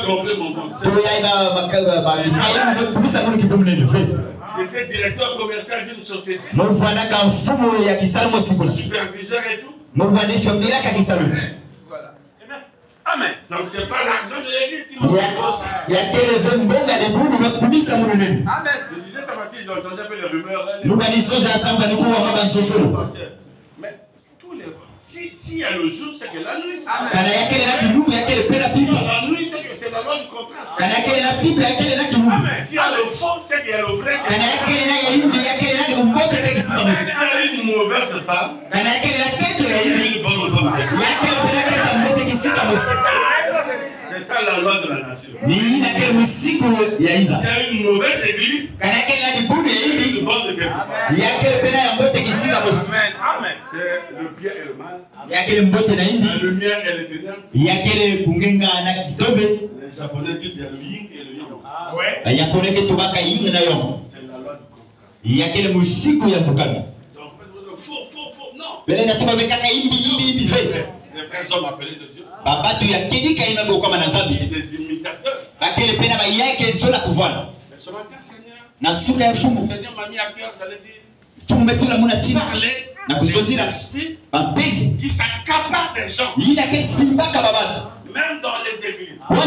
gonfler mon ventre. J'étais directeur commercial d'une société. Superviseur et tout. Amen. Donc c'est pas l'argent de l'église qui m'a Amen. Je disais ça parce que j'entendais un peu les rumeurs. Mais tous les s'il y a le jour, c'est que la nuit. La nuit, c'est la loi du contraste. S'il y a le faux, c'est qu'il y a le vrai. S'il y a une mauvaise femme, il y a une bonne femme. C'est ça la loi de la nature. S'il y a une mauvaise église, il y a une bonne Amen. C'est le bien et le mal. La lumière et les ténèbres. Les Japonais disent qu'il y a le yin et le yang. C'est la loi du contraste. Donc, faux, non. Les frères hommes appelés de Dieu. Des imitateurs. Mais ce matin, Seigneur m'a mis à cœur, j'allais dire. Parler des esprits qui s'accaparent des gens. Même dans les églises. Amen.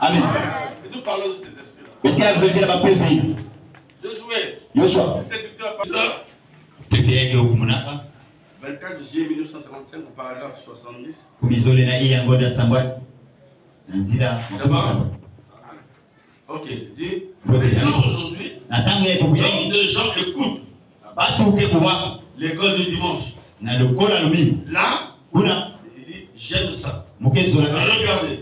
Amen. Et nous parlons de ces esprits-là. Josué, séducteur par l'heure. 24 juillet 1955, au paragraphe 70. Ok, dit. Maintenant, aujourd'hui, comme de gens écoutent l'école du dimanche. Là, il dit, j'aime ça. Regardez.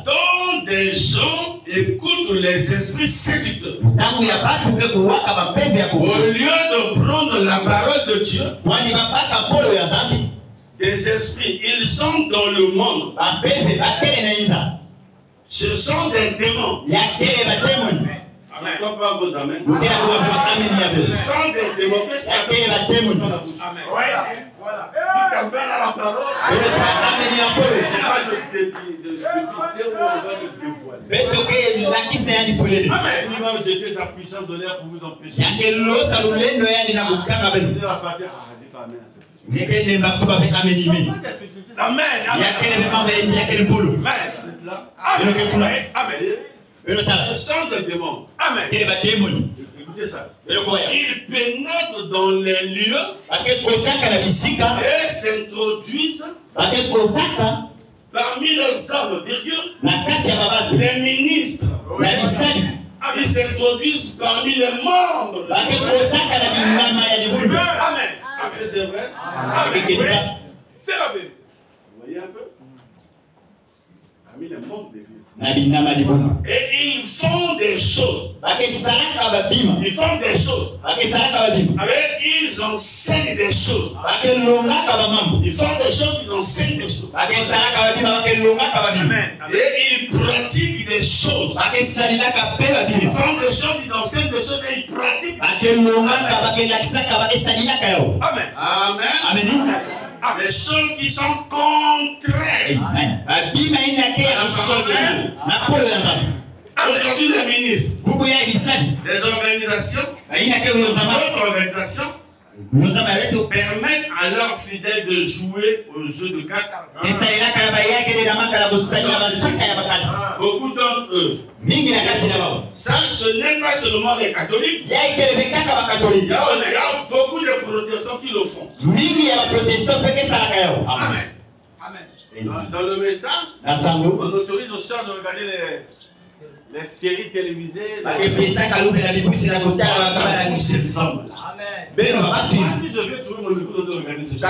Tant des gens écoutent les esprits séducteurs. Au lieu de prendre la parole de Dieu, des esprits, ils sont dans le monde. Ce sont des démons. Je ne comprends pas vos amens. Ce sont des démons. Amen. Voilà. Tu t'appelles à la parole. Il n'y a pas de dévoiler. Amen. Il va jeter sa puissance de l'air pour vous empêcher. Il va ce sont des démons. Amen. Écoutez ça. Ils pénètrent dans les lieux et s'introduisent parmi les hommes, les ministres. Ils s'introduisent parmi les membres. Amen. Est-ce que c'est vrai? C'est la vérité. Vous voyez un peu? Parmi les membres de l'Église. Et ils font des choses. Ils font des choses. Et ils enseignent des choses. Ils font des choses, ils enseignent des choses. Et ils pratiquent des choses. Ils font des choses, ils enseignent des choses et ils pratiquent. Amen. Amen. Des choses qui sont contraires. Aujourd'hui, les ministres, les organisations, d'autres organisations permettent à leurs fidèles de jouer aux jeux de cartes. Beaucoup d'entre eux. Ça, ce n'est pas seulement les catholiques. Il y a beaucoup de protestants qui le font. Amen. Dans le message, on autorise aux sœurs de regarder les séries télévisées. Si je vais trouver mon écoute de regarder ces choses.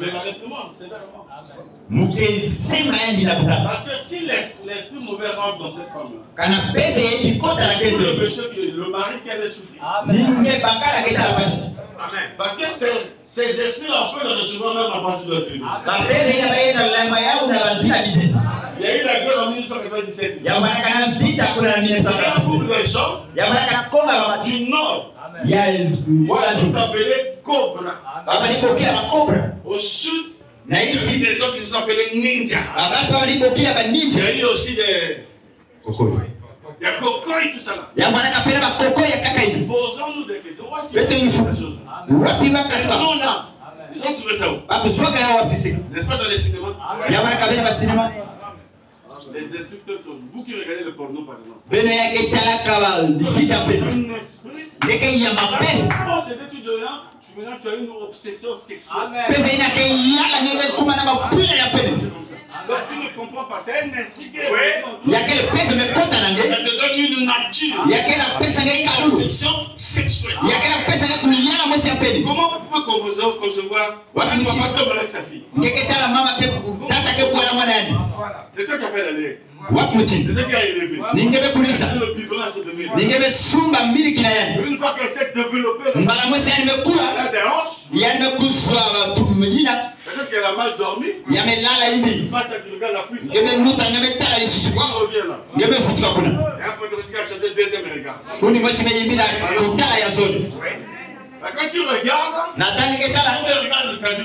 Je la réponds sévèrement. Parce que si l'esprit mauvais rentre dans cette femme-là, le mari qui a des souffrir. Parce que ces esprits-là peuvent le recevoir même à partir de la tribu. Il y a eu la guerre en 1997. Il y a beaucoup de gens du Nord. Voilà, sont appelés Cobra. Au Sud, il y a eu des gens qui sont appelés Ninja. Il y a eu aussi des... Il y a Coco et tout ça là. Posons-nous des questions. Non, ils ont trouvé ça où? N'est-ce pas dans les cinémas? Les instructeurs, vous qui regardez le porno par exemple. Un esprit. Quand c'est études de là, tu as une obsession sexuelle. Donc tu ne comprends pas, c'est un esprit qui est ça te donne une nature. Une obsession sexuelle. Comment vous pouvez concevoir un papa comme avec sa fille? C'est toi qui as fait la lèvre. C'est toi qui as élevé. Le biberon à se devenir. Une fois qu'elle s'est développée, elle a des hanches. Peut-être qu'elle a mal dormi. Tu regardes la puissance. On revient là. Et après, tu regardes sur le deuxième regard. Quand tu regardes, on regarde le cadre.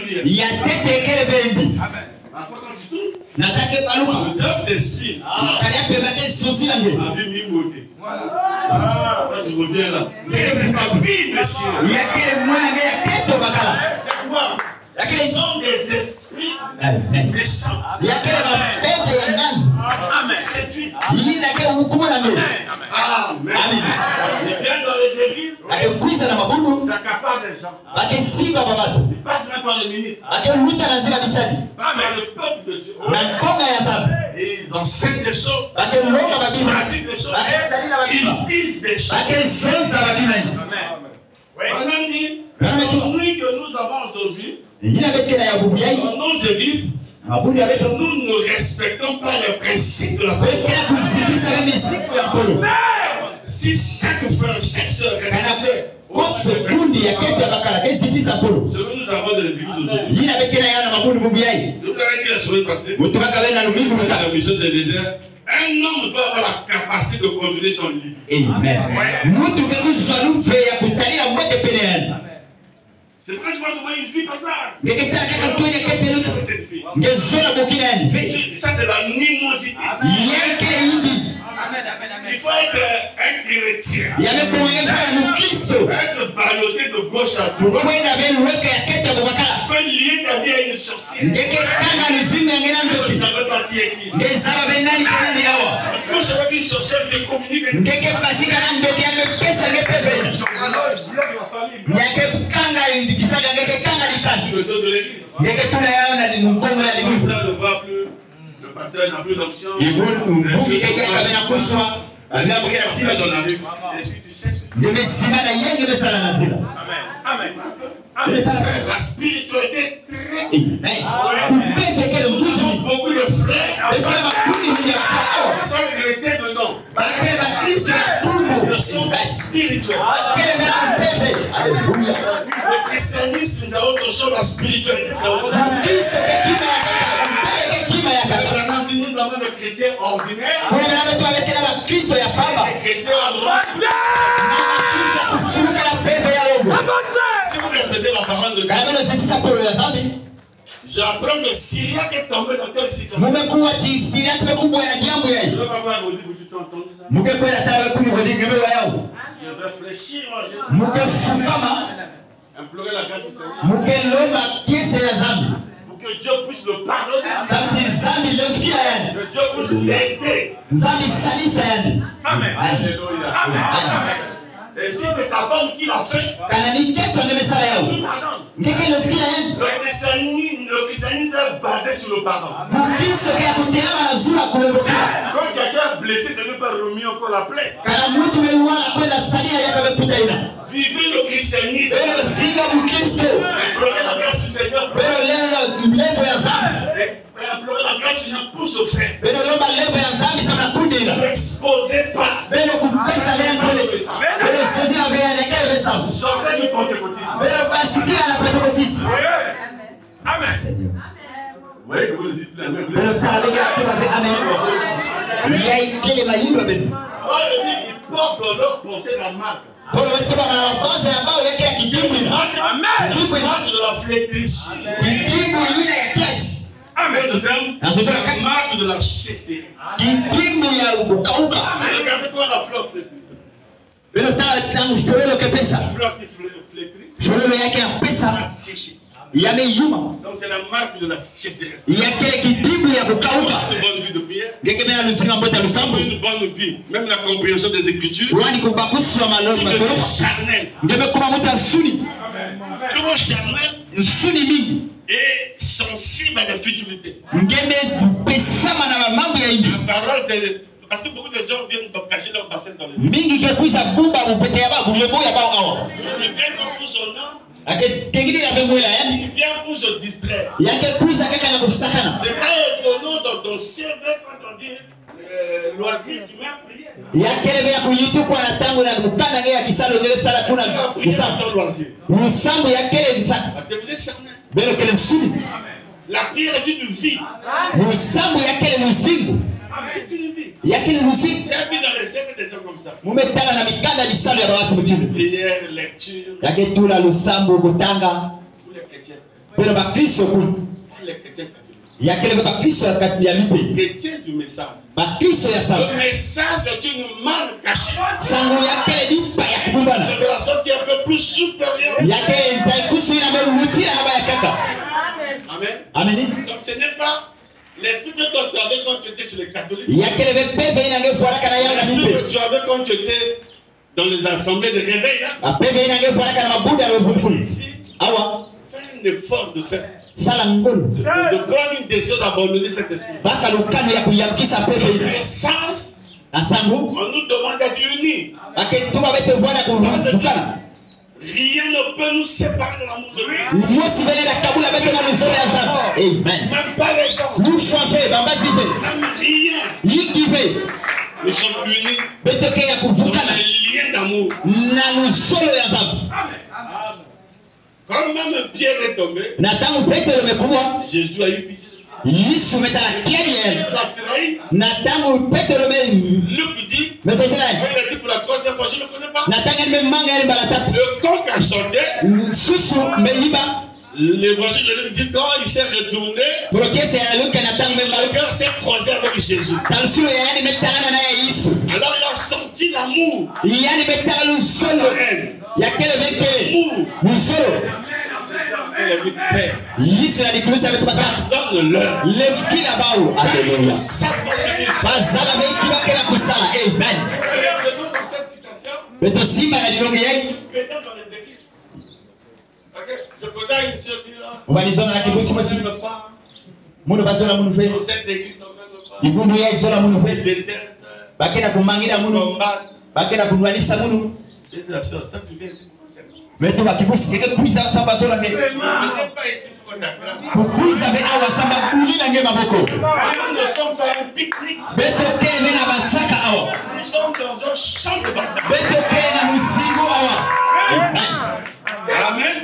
Amen. Quand tu tournes, natake baluka le diable d'esprit kali apemake sosi lange a mis mimoté. Quand tu reviens là, mais c'est pas vie, monsieur. yakele mwana nge yaketo bakala C'est quoi? Ce sont des esprits méchants. yakele mapete ya ngazi Amen. C'est lui. yinake hukumu na mbele Amen. Ils viennent dans les églises, akekuisa na mabundu ça accapare des gens. akesiba babato Ils passent même par les ministres, akeluta na zila bisali par le peuple de Dieu. na konga ya zambi Et ils enseignent des choses, akelonga ils babima pratiquent des choses, akesalila babima ils disent des choses. akezonza babima On a dit, la nuit que nous avons aujourd'hui, yina bekela ya bubu yayi dans nos églises, mabundu ya beto nous ne respectons pas les principes de la parole. bekela kuzibisa bemisiku ya nkolo Si chaque frère, chaque soeur respectait koso kundi ya kete ya bakala kezibisa nkolo ce que nous avons dans les églises aujourd'hui. yina bekela yana mabundu bubu yayi Je vous avais dit la semaine passée, mutu bakabena dans lumingu muta la mission des déserts, un homme doit avoir la capacité de contrôler son lit. amen mutu kekuzwa lufe ya kutalila mbote pene yani C'est quand tu vois souvent une fille comme ça. ngeketala kaka twene kete lutu C'est cette fille. ngezola bokila yani Ça, c'est la mimosité. yekele imbi Il faut être un chrétien. yamebongeka ya mukristo Être ballotté de gauche à droite. kwenda beluweka ya kete ya bakala Tu peux lier ta vie à une sorcière. ngeketanga luzingu yangena Tu ne ndoki savais pas qui est qui. ngezala benani kenani yawa Tu couches avec une sorcière qui communique avec ngeke basika na ndoki yamepesa ngepepena la famille. ngekekanga kisali ngekekanga likasi Le dos de l'église. ngeketula yaona ni mukongo ya Le libu pasteur ne va plus. Le pasteur n'a plus d'option. mbuki kekekabena kuswa L'esprit qui dans la rue. L'esprit, tu sais ce que tu ngemesima na ye ngemesala na zila La spiritualité est très. upepekele mbuzi Beaucoup de frères ekele makundi mingi ya awa qui sont chrétiens dedans. bakele bakristo ya tumbu Ils sont spirituels. bakele bekupepe aleluya Le christianisme, c'est autre chose. La spiritualité, c'est autre chose. mukristo kekima ya kaka upele kekima ya kaka Vraiment, nous avons des chrétiens ordinaires, kuna bena betu babekela bakristo ya pamba des chrétiens à droite. na bakristo ya kufulukela pepe ya logo Si vous respectez la parole de Dieu, kala bena zikisa polo ya zambi j'apprends que Syriac est tombé dans telle situation. mumekuwa tisiria tumekumbwela diambu Je yayi ne vais pas voir aujourd'hui, vous avez entendu ça. mukekwela tawe kuni hodingemewa yao Je réfléchis, moi, je mukefukama implorer la grâce du Seigneur mukelomba kiese ya zambi pour que Dieu puisse le pardonner, zambi zambi lefia yani que Dieu puisse l'aider. zambi salisa yani Alléluia. Et si c'est ta femme qui l'a fait, kana ni keto angemesala yao nous pardonne. ngeke lefia yani Le christianisme est basé sur le pardon. mukristo kaya kutelama na zula kulembokea Quand quelqu'un est blessé, de ne pas remuer encore la plaie. kana mutu meluala kwenda salia yakabekuta ina Vivez le christianisme. beno zinga mukristo Implorer la grâce du Seigneur. beno lelo levo ya zambi Et implorer la grâce du Seigneur pour se faire. beno lomba levo ya zambi sana kundi ina N'exposez pas. beno kupesa lentole beno sezila beyanekele besabu Sortez du pentecôtisme. beno basikila na pentekotisi Vous voyez que vous le dites plus la même. beno talabega tubabe amen yaikele mayindo beno Moi, je dis qu'ils portent dans leur pensée la marque. polo batuba na mabanza ambao yakela kidimbu ina kidimbu ina Marque de la flétrissure. kidimbu ina ya kiaji La marque de la chasserie. kidimbu ya kukauka Regardez-toi la fleur flétrie. beno tala tangu folelo kepesa La fleur qui flétrit, folelo yake ya pesa la séchée. yameyuma Donc c'est la marque de la chasserie. yakele kidimbu ya kukauka Une bonne vie de prière, ngeke bena luzinga mbota lusambu une bonne vie, même la compréhension des Écritures. wani kubakuswa malori Tout masolo devient charnel. ngebe kuma mutu asuni Trop charnel nsuni mingi et sensible à la futilité. ngeme pesama na mambo ya imbi La parole de... Parce que beaucoup de gens viennent cacher leur bassin dans les... mingi kekuiza bumba upete ya babu lebo ya bao awa Ils viennent pour son nom, akekengidi ya bemwela yani ils viennent pour se distraire. yake kuiza kaka na kusakana C'est pas étonnant dans ton CV quand on dit loisir, tu mets à prier. yakele ya kuyitukwa na tangu na kukanda ngea kisalo ngele sala kuna Tu vas prier dans ton loisir. musambu yakele bisaka La devenir charnel. beno kele nsuni La prière est une vie. musambu yakele luzingu C'est une vie. yakele luzingu J'ai vu dans les cercles des gens comme ça. mumetala na mikanda bisalo ya bawatu mutindo Prière, lecture, yake tula lusambu kutanga tous les chrétiens. beno bakristo kuni Tous les chrétiens catholiques. Il y a quel bakristo ya mipe. Chrétien du message. Bakristo ya sango. Le message est une marque cachée. Sango ya quel lipa ya kumbana. Révélation qui est un peu plus supérieure. Ya quel ntaikusu ina melu mutira na ba ya kaka. Amen. Amen. Donc ce n'est pas l'esprit que toi tu avais quand tu étais chez les catholiques. Ya quel bebe ina nge voilà kana ya na L'esprit mipe. que tu avais quand tu étais dans les assemblées de réveil là. A bebe ina nge voilà kana mabuda ya bumbulu. Awa. Fais un effort de faire. Salangol. De prendre une décision d'abandonner cet esprit. Baka lukano ya kuyamkisa bebe ina. Message. Asango. On nous demande d'être unis. Aketuma bete voilà kurukana. Rien ne peut nous séparer de l'amour de Dieu. Moi si venez la kabula bete na luzolo ya sana. Amen. Même pas les gens. Nous changer bamba sipe. Même rien. Yikipe. Nous sommes unis Bete ke ya dans kuvukana. un lien d'amour. Na luzolo ya zabu. Quand même Pierre est tombé, Na tangu Petro mekubwa. Jésus a eu pitié. Yesu metala kieli. Pierre l'a trahi. Na tangu Petro me. Luc dit, Mesojela. quand il a dit pour la troisième fois, je ne le connais pas. Na tangu me manga ya balatatu. Le coq a chanté. Susu me yiba. L'évangile de Luc dit quand il s'est retourné, Prokese ya Luka na tangu me le maluka. cœur s'est croisé avec Jésus. Talusulu ya yani metana na Yesu. Alors il a senti l'amour. Yani metala luzolo. Ya kele vekele. Luzolo. Il a dit Père, Yesu alikulisha vitu batatu. donne-leur. Lemfikira bao. Haleluya. Savoir ce qu'il fait. Bazaba bekiba kela kusala. Amen. Regardez-nous dans cette situation. Beto simba na lilongi yake. Venons dans les églises. Ok, je connais une seule qui là. Ubalizona na kibusi On mosi. n'aime pas. Mundu bazola mundu fe. Dans cette église, on n'aime pas. Ibundu ya izola mundu On fe. déteste. Bakena kumangira mundu. Combat. Bakena kunwanisa mundu. Et de la soeur, toi tu viens ici pour quoi? Beto bakibusi keke kuiza samba zola nge. Tu n'es pas ici pour t'apprendre. Kukuiza be awa samba kulila nge maboko. Nous ne sommes pas un pique-nique. Beto kele mena batsaka awa. Nous sommes dans un champ de bataille. Beto kele na muzigo awa. Amen. Amen.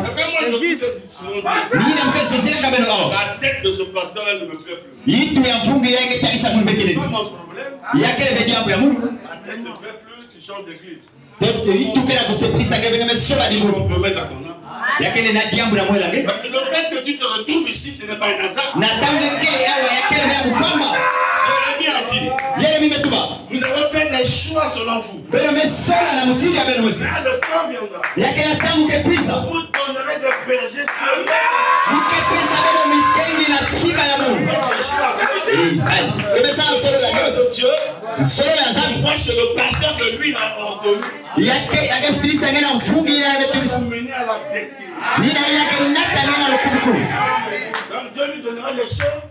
C'est comme moi je vous ai dit souvent. Nina mkeso zile kabelo awa. La tête de ce pasteur elle ne me plaît plus. Yitu ya mfungu yake talisa mundu bekele. C'est pas mon problème. Yakele be diambo ya mundu. La tête ne plaît plus, tu changes d'église. Yitu kela kusepelisa ngebe ngebe soba di Tu mundu. compromettes à ton âme. Yakele na diambo na mwela nge. Le fait que tu te retrouves ici, ce n'est pas un hasard. Na tangu kele awa yakele me kupamba. Jérémie a dit, Yele mime tuba. vous avez fait des choix selon vous. Beno me sola na mutili ya beno mosi. Là, le temps viendra. Yakele tangu ke kuiza. Vous donnerez des bergers sur Nikepesa beno mitengi na tiba ya mundu. des choix. Amen. Sebe sana solo la Choix nge. de Dieu. Solo la zambi. Moi, c'est le pasteur que lui a ordonné. Yake filisa ngena mfungu ila ne tulisa. Pour mener à la destinée. Nina yake nata ngena lokubuku. Donc Dieu lui donnera les choses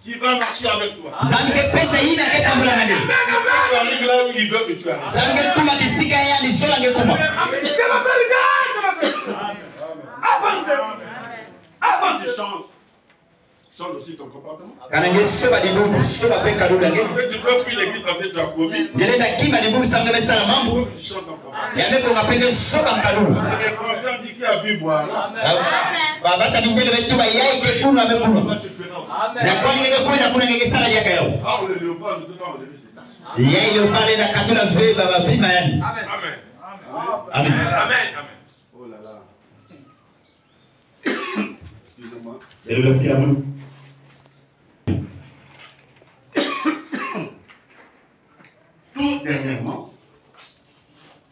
qui vont marcher avec toi. Zambi ke pesa ina ke tambula nge. Tu arrives là où il veut que tu arrives. Zambi ke kuma kisika ya ni sola nge kuma. Tu changes. Change aussi ton comportement. Kana nge soba di mundu, soba pe kaduga nge. En fait, tu peux fuir l'église parce que tu as commis. Ngelenda kima di mundu sanga besala mambo. Tu changes ton comportement. Ya meko ngapenge soba mkaduga. Les Français ont dit qu'il a bu boire. Babata bingele betu ba yai ke kuna me kuna. Comment tu feras aussi? Na kwani nge kwenda kuna nge sala yaka yao. Ah, le léopard ne peut pas enlever ses tâches. Yai lo pale na katula ve baba bima yani. Amen. Amen. Amen. Oh là là. Excusez-moi. Elo le fikira mundu. Tout dernièrement,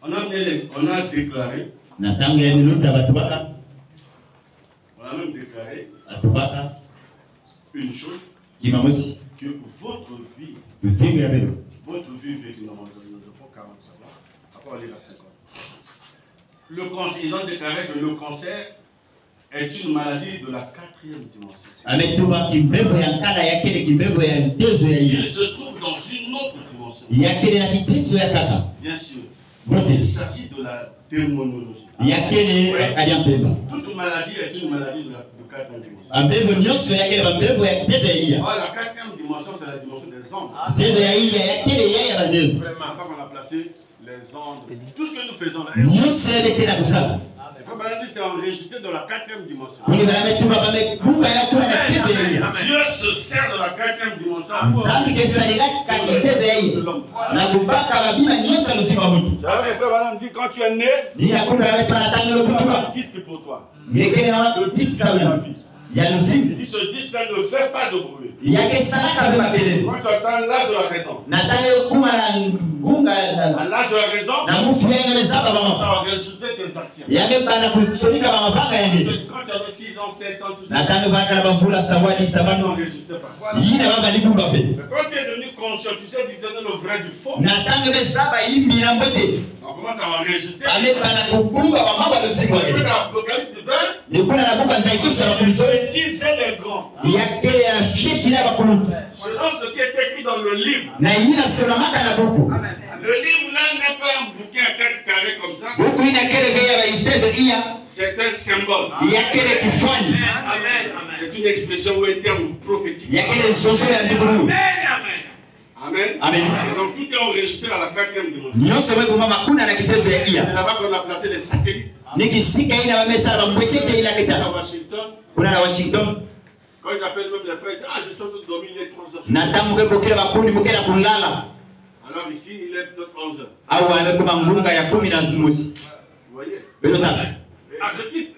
on a déclaré, Na tangu ya miluta batubaka. on a même déclaré Atubaka. une chose, Kimamosi. que votre vie Usiku ya belo. vécue dans mon pas 40 savoir, après on est à 50. Le conseil, ils ont déclaré que le cancer est une maladie de la 4e dimension. Ametuma kimbevo ya nkala ya kile kimbevo ya ntezo ya Il hiyo. se trouve dans une autre dimension. Ya kile na kitezo ya kaka. Bien sûr. Bote. Il s'agit de la démonologie. Ya kile kali mpemba. Toute maladie est une maladie de la 4e dimension. Ambevo nyoso ya kile mbevo ya kitezo ya hiyo. Alors, la 4e dimension, c'est la dimension des anges. Kitezo ya hiyo ya kile ya bandevo. Vraiment, quand on a placé les anges, tout ce que nous faisons là, Nyoso ya betena kusaba. c'est enregistré dans la 4e dimension. Kuni banametuma bamebumba ya kuna na kitezo ya hiyo. Dieu se sert de la 4e dimension pour Zambi ke salila ka kitezo ya hiyo. Na kubaka babima nyoso luzima mutu. alors, les frères, madame, dit quand tu es né, Ni ya kuna bametwa na tango lo kutuba. disque pour toi. Yekele na Le watu disque tisa de ta bana. vie. Ils se disent ça ne fait pas de bruit. Quand tu attends l'âge de la raison. À l'âge de la raison, ça va résulter tes actions. Quand tu avais 6 ans, 7 ans, tout ça, ça ne résultait pas. Mais quand tu es devenu conscient, tu sais discerner le vrai du faux. On commence à enregistrer. Disait les grands. Selon ce qui est écrit dans le livre. Le livre là n'est pas un bouquin à 4 carrés comme ça. C'est un symbole. C'est une expression ou un terme prophétique. Amen. Amen. Et donc tout est enregistré à la 4e dimension. C'est là-bas qu'on a placé les satellites. À Washington. Quand ils appellent même les frères, ah, je suis en train de dormir, il est 3 heures. Alors ici, il est peut-être 11 heures. Vous voyez?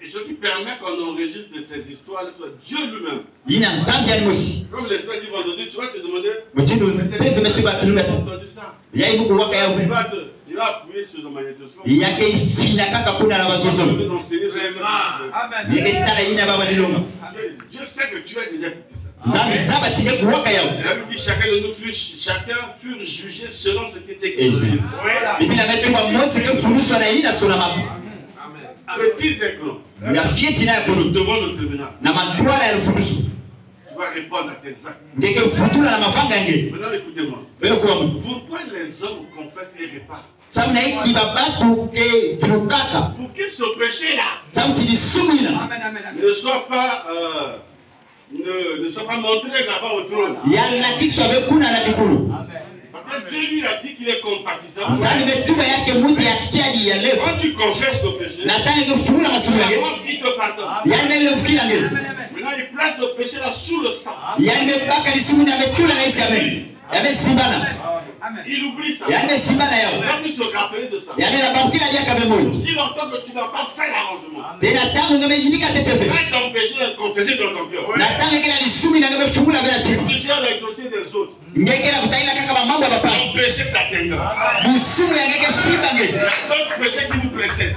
Ce qui permet qu'on enregistre ces histoires, Dieu lui-même. Comme l'esprit du vendredi, tu vas te demander, entendu ça. Il va appuyer sur le magnétoscope. Dieu sait que tu as déjà écouté ça. Il a même dit chacun de nous fut jugé selon ce qui était écrit dans le livre. Petits écrans. Nous devons le tribunal. Tu vas répondre à tes actes. Maintenant écoutez-moi. Pourquoi les hommes confessent les repas? Pour que ce péché-là ne soit pas montré là-bas au trône. Parce que Dieu lui a dit qu'il est compatissant. Quand tu confesses ton péché, il te pardonne. Maintenant il place le péché là sous le sang. Il oublie ça. Il va plus se rappeler de ça. Si longtemps que tu n'as pas fait l'arrangement, quand ton péché est confessé dans ton cœur, tu gères les dossiers des autres. Ton péché t'atteindra. Il y a d'autres péchés qui nous précèdent.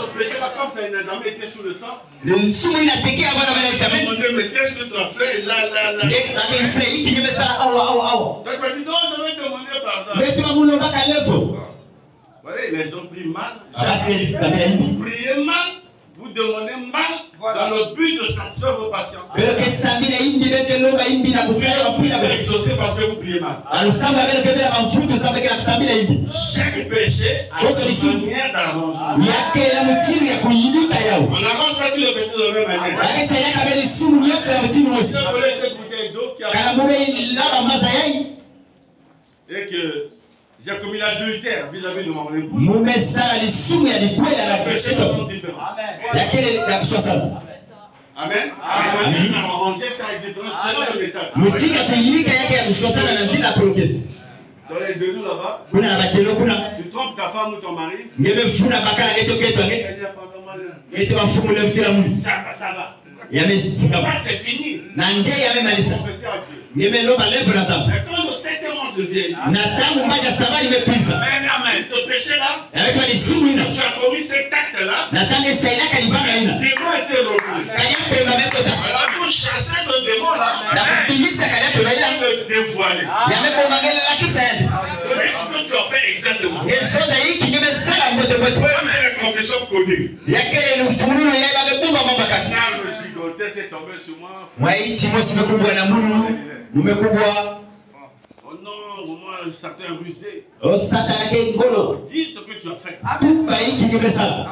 Le péché là, comme ça n'a jamais été sous le sang, mais qu'est-ce que tu as fait là? Tu m'as dit non, je vais demander pardon. Vous voyez, les gens prient mal. Vous priez mal, vous demandez mal dans le but de satisfaire vos patients. Vous êtes exaucé parce que vous priez mal. Chaque péché a une manière d'arrangement. On n'arrange pas tous les péchés de la même manière. Vous avez cette bouteille d'eau qui a... Et que j'ai commis l'adultère vis-à-vis de mon épouse. Les péchés sont différents. Amen. Amen. Arranger ça est différent selon le message. Dans les deux là-bas, tu trompes ta femme ou ton mari. Ça va. C'est fini. Et quand le 7e ange vient, ce péché-là, tu as commis cet acte-là, le démon était revenu. Alors pour chasser le démon-là, il le dévoiler. Qu'est-ce que tu as fait exactement? La confession codée. C'est tombé sur moi. Oh non, moi, Satan rusé. Dis ce que tu as fait.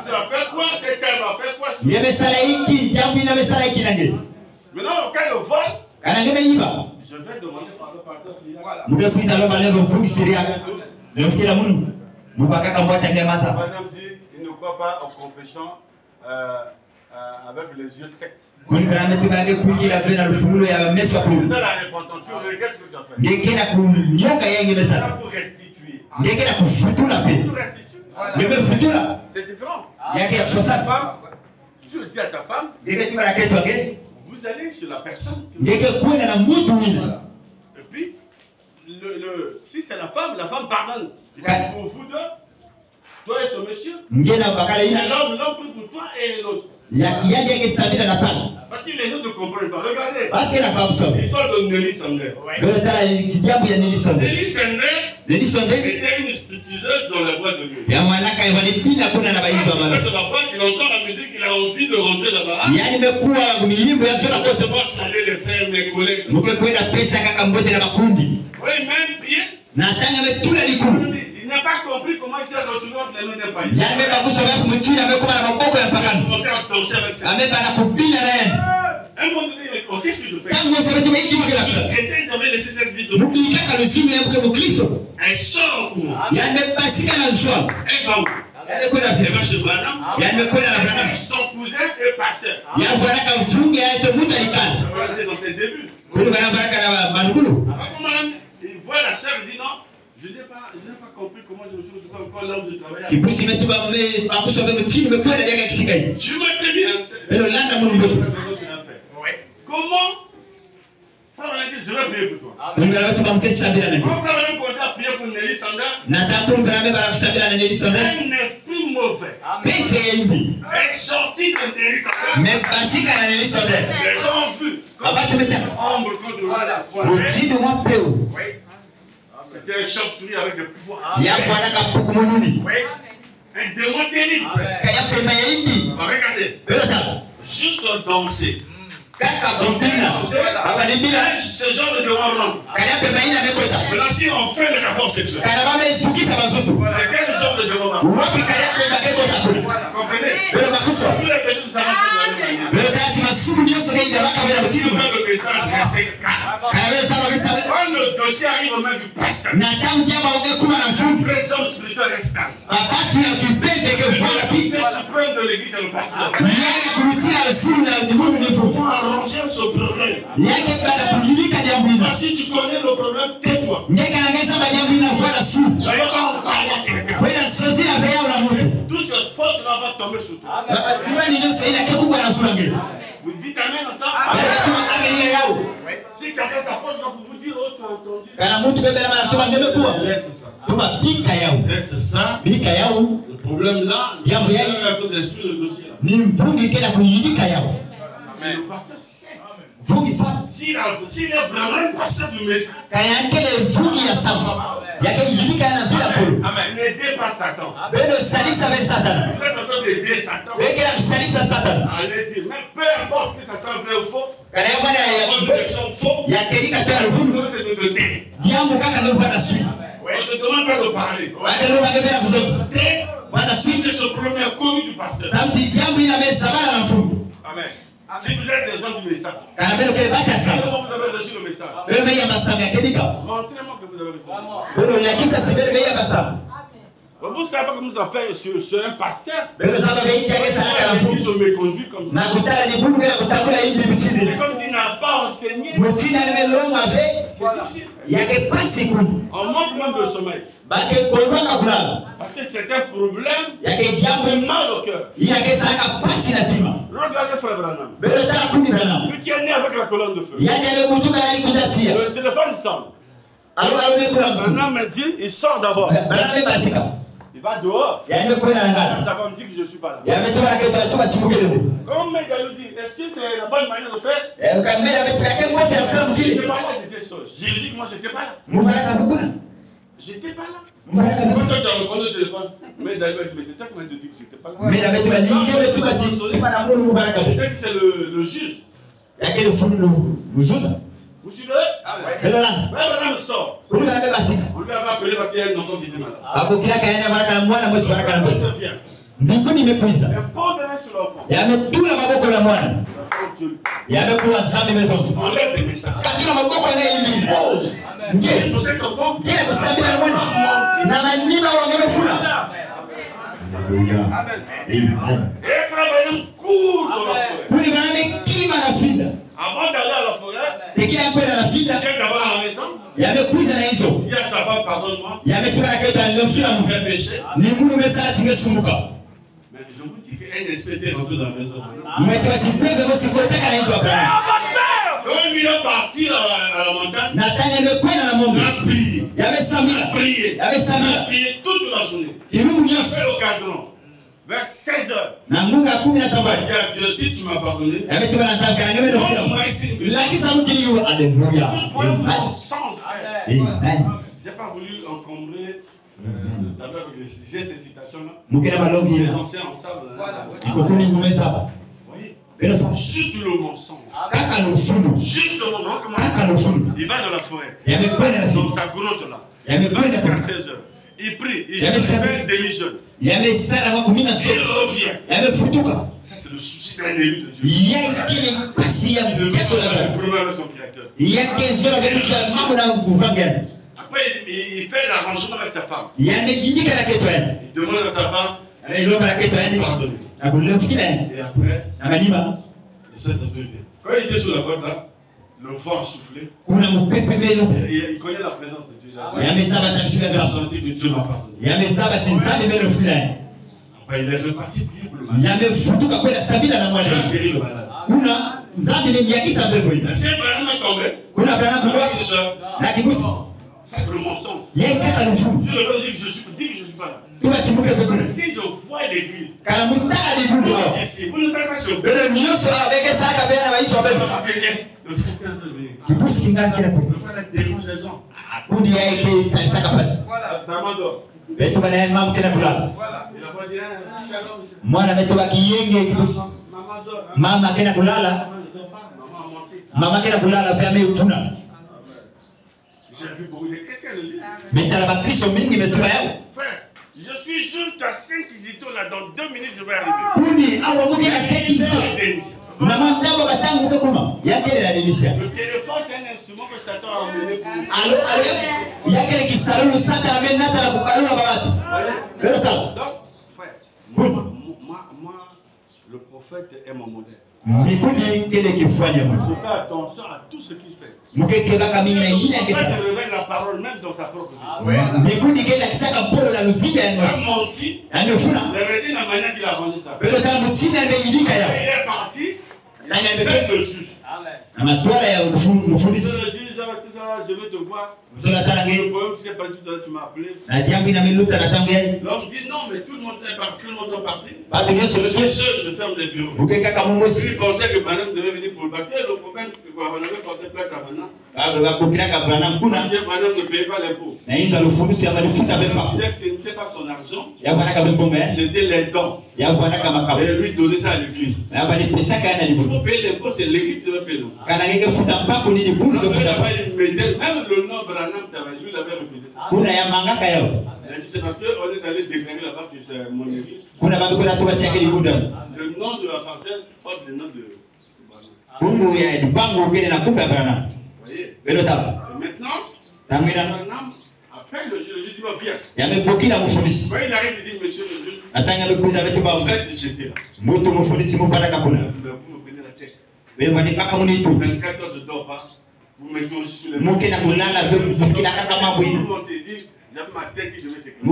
Tu as fait quoi? C'est qu'elle m'a fait quoi? Maintenant, quand il vole, je vais demander pardon. Madame dit, il ne croit pas en confession avec les yeux secs. C'est ça la repentance. Tu regrettes ce que tu as fait. C'est là pour restituer. C'est différent. tu le dis à ta femme, vous allez chez la personne. Voilà. Et puis, si c'est la femme pardonne. Pour vous deux, toi et ce monsieur, c'est l'homme pour toi et l'autre. Parce que les autres ne comprennent pas. Regardez. L'histoire de Nelly Sandler. Nelly Sandler était une stripteaseuse dans la boîte de nuit. Il entend la musique, il a envie de rentrer là-bas. Je vais moi saluer les frères, mes collègues. Oui, même prier. Il n'a pas compris comment il s'est retrouvé entre les mains d'un païen. Il a commencé à danser avec ça. Un moment donné, qu'est-ce que je fais? Les chrétiens, ils avaient laissé cette vie de nous. Elle sort en courant. Elle va où? Elle va chez Branham. Son cousin est pasteur. Dans ses débuts. Il voit la sœur, il dit non. Je n'ai pas compris comment je me suis retrouvé encore là où je travaillais. Tu vois très bien. Comment je vais prier pour toi. Quand frère Branham commence à prier pour Nelly Sandler, un esprit mauvais est sorti de Nelly Sandler. Les gens ont vu ombre contre c'était un chauve-souris avec des pouvoirs. Un démon terrible. Regardez. Juste danser. Ce genre de démon. Maintenant, si on fait le rapport sexuel, c'est quel genre de démon? Comprenez? Tous les personnes savent le message reste calme. Quand le dossier arrive au main du pasteur, les hommes spirituels restent calmes. Le suprême de l'église, c'est le pasteur. Comment arranger ce problème? Si tu connais le problème, tais-toi. Toutes ces fautes-là vont tomber sur toi. Vous dites amen à ça? Si quelqu'un s'approche pour vous dire, oh, tu as entendu. Laisse ça. Laisse ça. Le problème là, il y a un peu d'instruire le dossier là. Mais le pasteur sait. S'il est vraiment un pasteur du Messie, n'aidez pas Satan. Vous êtes en train d'aider Satan. Allez dire, mais peu importe que ça soit vrai ou faux, ils sont faux. C'est de te taire. On ne te demande pas de parler. C'est ce problème connu du pasteur. Amen. Si vous êtes des gens du message, comment vous avez reçu le message? Montrez-moi que vous avez reçu le message. Vous ne savez pas comment nous a fait sur un pasteur. Il se méconduit comme ça. C'est comme s'il n'a pas enseigné. C'est difficile. On manque même de sommeil. Parce que c'est un problème de mal au cœur. Regardez frère Branham. Lui qui est né avec la colonne de feu. Le téléphone sonne. Branham me dit, il sort d'abord. Il va dehors. Ça va me dire que je ne suis pas là. Comme Mégalou dit, est-ce que c'est la bonne manière de faire? J'étais seul. J'ai dit que moi j'étais pas là. J'étais pas là. Quand tu as répondu au téléphone, mais d'ailleurs, c'est toi qui m'as dit que j'étais pas là. Peut-être que c'est le juge. Vous suivez? Madame sort. On lui avait appelé parce qu'il y a un enfant qui était malade. Enlève les messages. Pour cet enfant, et frère Branham court dans la forêt. Avant d'aller à la forêt, il vient d'abord à la maison. Il dit à sa femme, pardonne-moi. J'ai péché. Mais je vous dis qu'elle un esprit était rentré dans la maison. Mais toi, tu peux me aussi côté quand ils sont quand il est parti à la montagne, Nathanaël me coin dans la montagne. il a prié. Il y avait 100 000. Il a prié. Il y avait 100 000. Il a prié toute la journée. Il nous Il a fait le cadran. Vers 16 h. Nangunga kumi na saba. Il a dit, si tu m'as pardonné, il y avait tout le monde qui avait moi ici. là qui s'en dit alléluia. Amen. Sans frère. Amen. J'ai pas voulu encombrer avec ces citations-là. Les anciens en savent. Vous voyez? Juste le mensonge. Juste le mensonge. Il va dans la forêt. Dans sa grotte là. Il va jusqu'à 16 h. Il prie. Il fait des demi-jeûne. Il revient. Ça, c'est le souci d'un élu de Dieu. Il a problème avec son créateur. Après, il fait l'arrangement avec sa femme. Il demande à sa femme de pardonner. Et après, le Saint-Esprit vient. Quand il était sur la côte là, le vent a soufflé. Il connaît la présence de Dieu. Il a senti que Dieu m'a pardonné. Après, il est reparti prier pour le malade. Il a guéri le malade. La chère Branham est tombée. C'est le mensonge. Je leur dis que je suis pas là. Si je vois l'église, ici, vous ne faites pas sur le frère dérange les gens. Il a pas dit mama kena kulala mama kena kulala pia ameutuna. J'ai vu beaucoup de chrétiens le dire. Frère, je suis juste à Saint-Kizito là, dans 2 minutes je vais arriver. Le téléphone c'est un instrument que Satan a emmené pour donc, frère, moi, le prophète est mon modèle. Je fais attention à tout ce qu'il fait. Le prophète révèle la parole même dans sa propre vie. Il a menti. Il a dit la manière qu'il a rendu sa paix. Il est parti. Il a fait le juge. Je vais te voir. Le problème qui s'est passé tout à l'heure, tu m'as appelé. L'homme dit non, mais tout le monde est parti. Je ferme les bureaux. Il pensait que Branham devait venir pour le baptême. Le problème, c'est qu'on avait porté plainte à Branham. Branham ne payait pas l'impôt. Il disait que ce n'était pas son argent, c'était les dons. Et lui donner ça à l'église. Si vous payez l'impôt, c'est l'église qui va payer. Même le nom Branham, lui, il avait refusé ça. Il dit c'est parce qu'on est allé déclarer là-bas que c'est mon église. Le nom de la parcelle porte le nom de Branham. Vous voyez? Et maintenant, Branham appelle le juge, il va viens. Quand il arrive, il dit monsieur le juge, faites j'étais là. Mais vous me prenez la tête. 24 heures je ne dors pas. Vous m'interrogez sur les mots. Tout le monde te dit, j'avais ma tête qui devait s'éclater.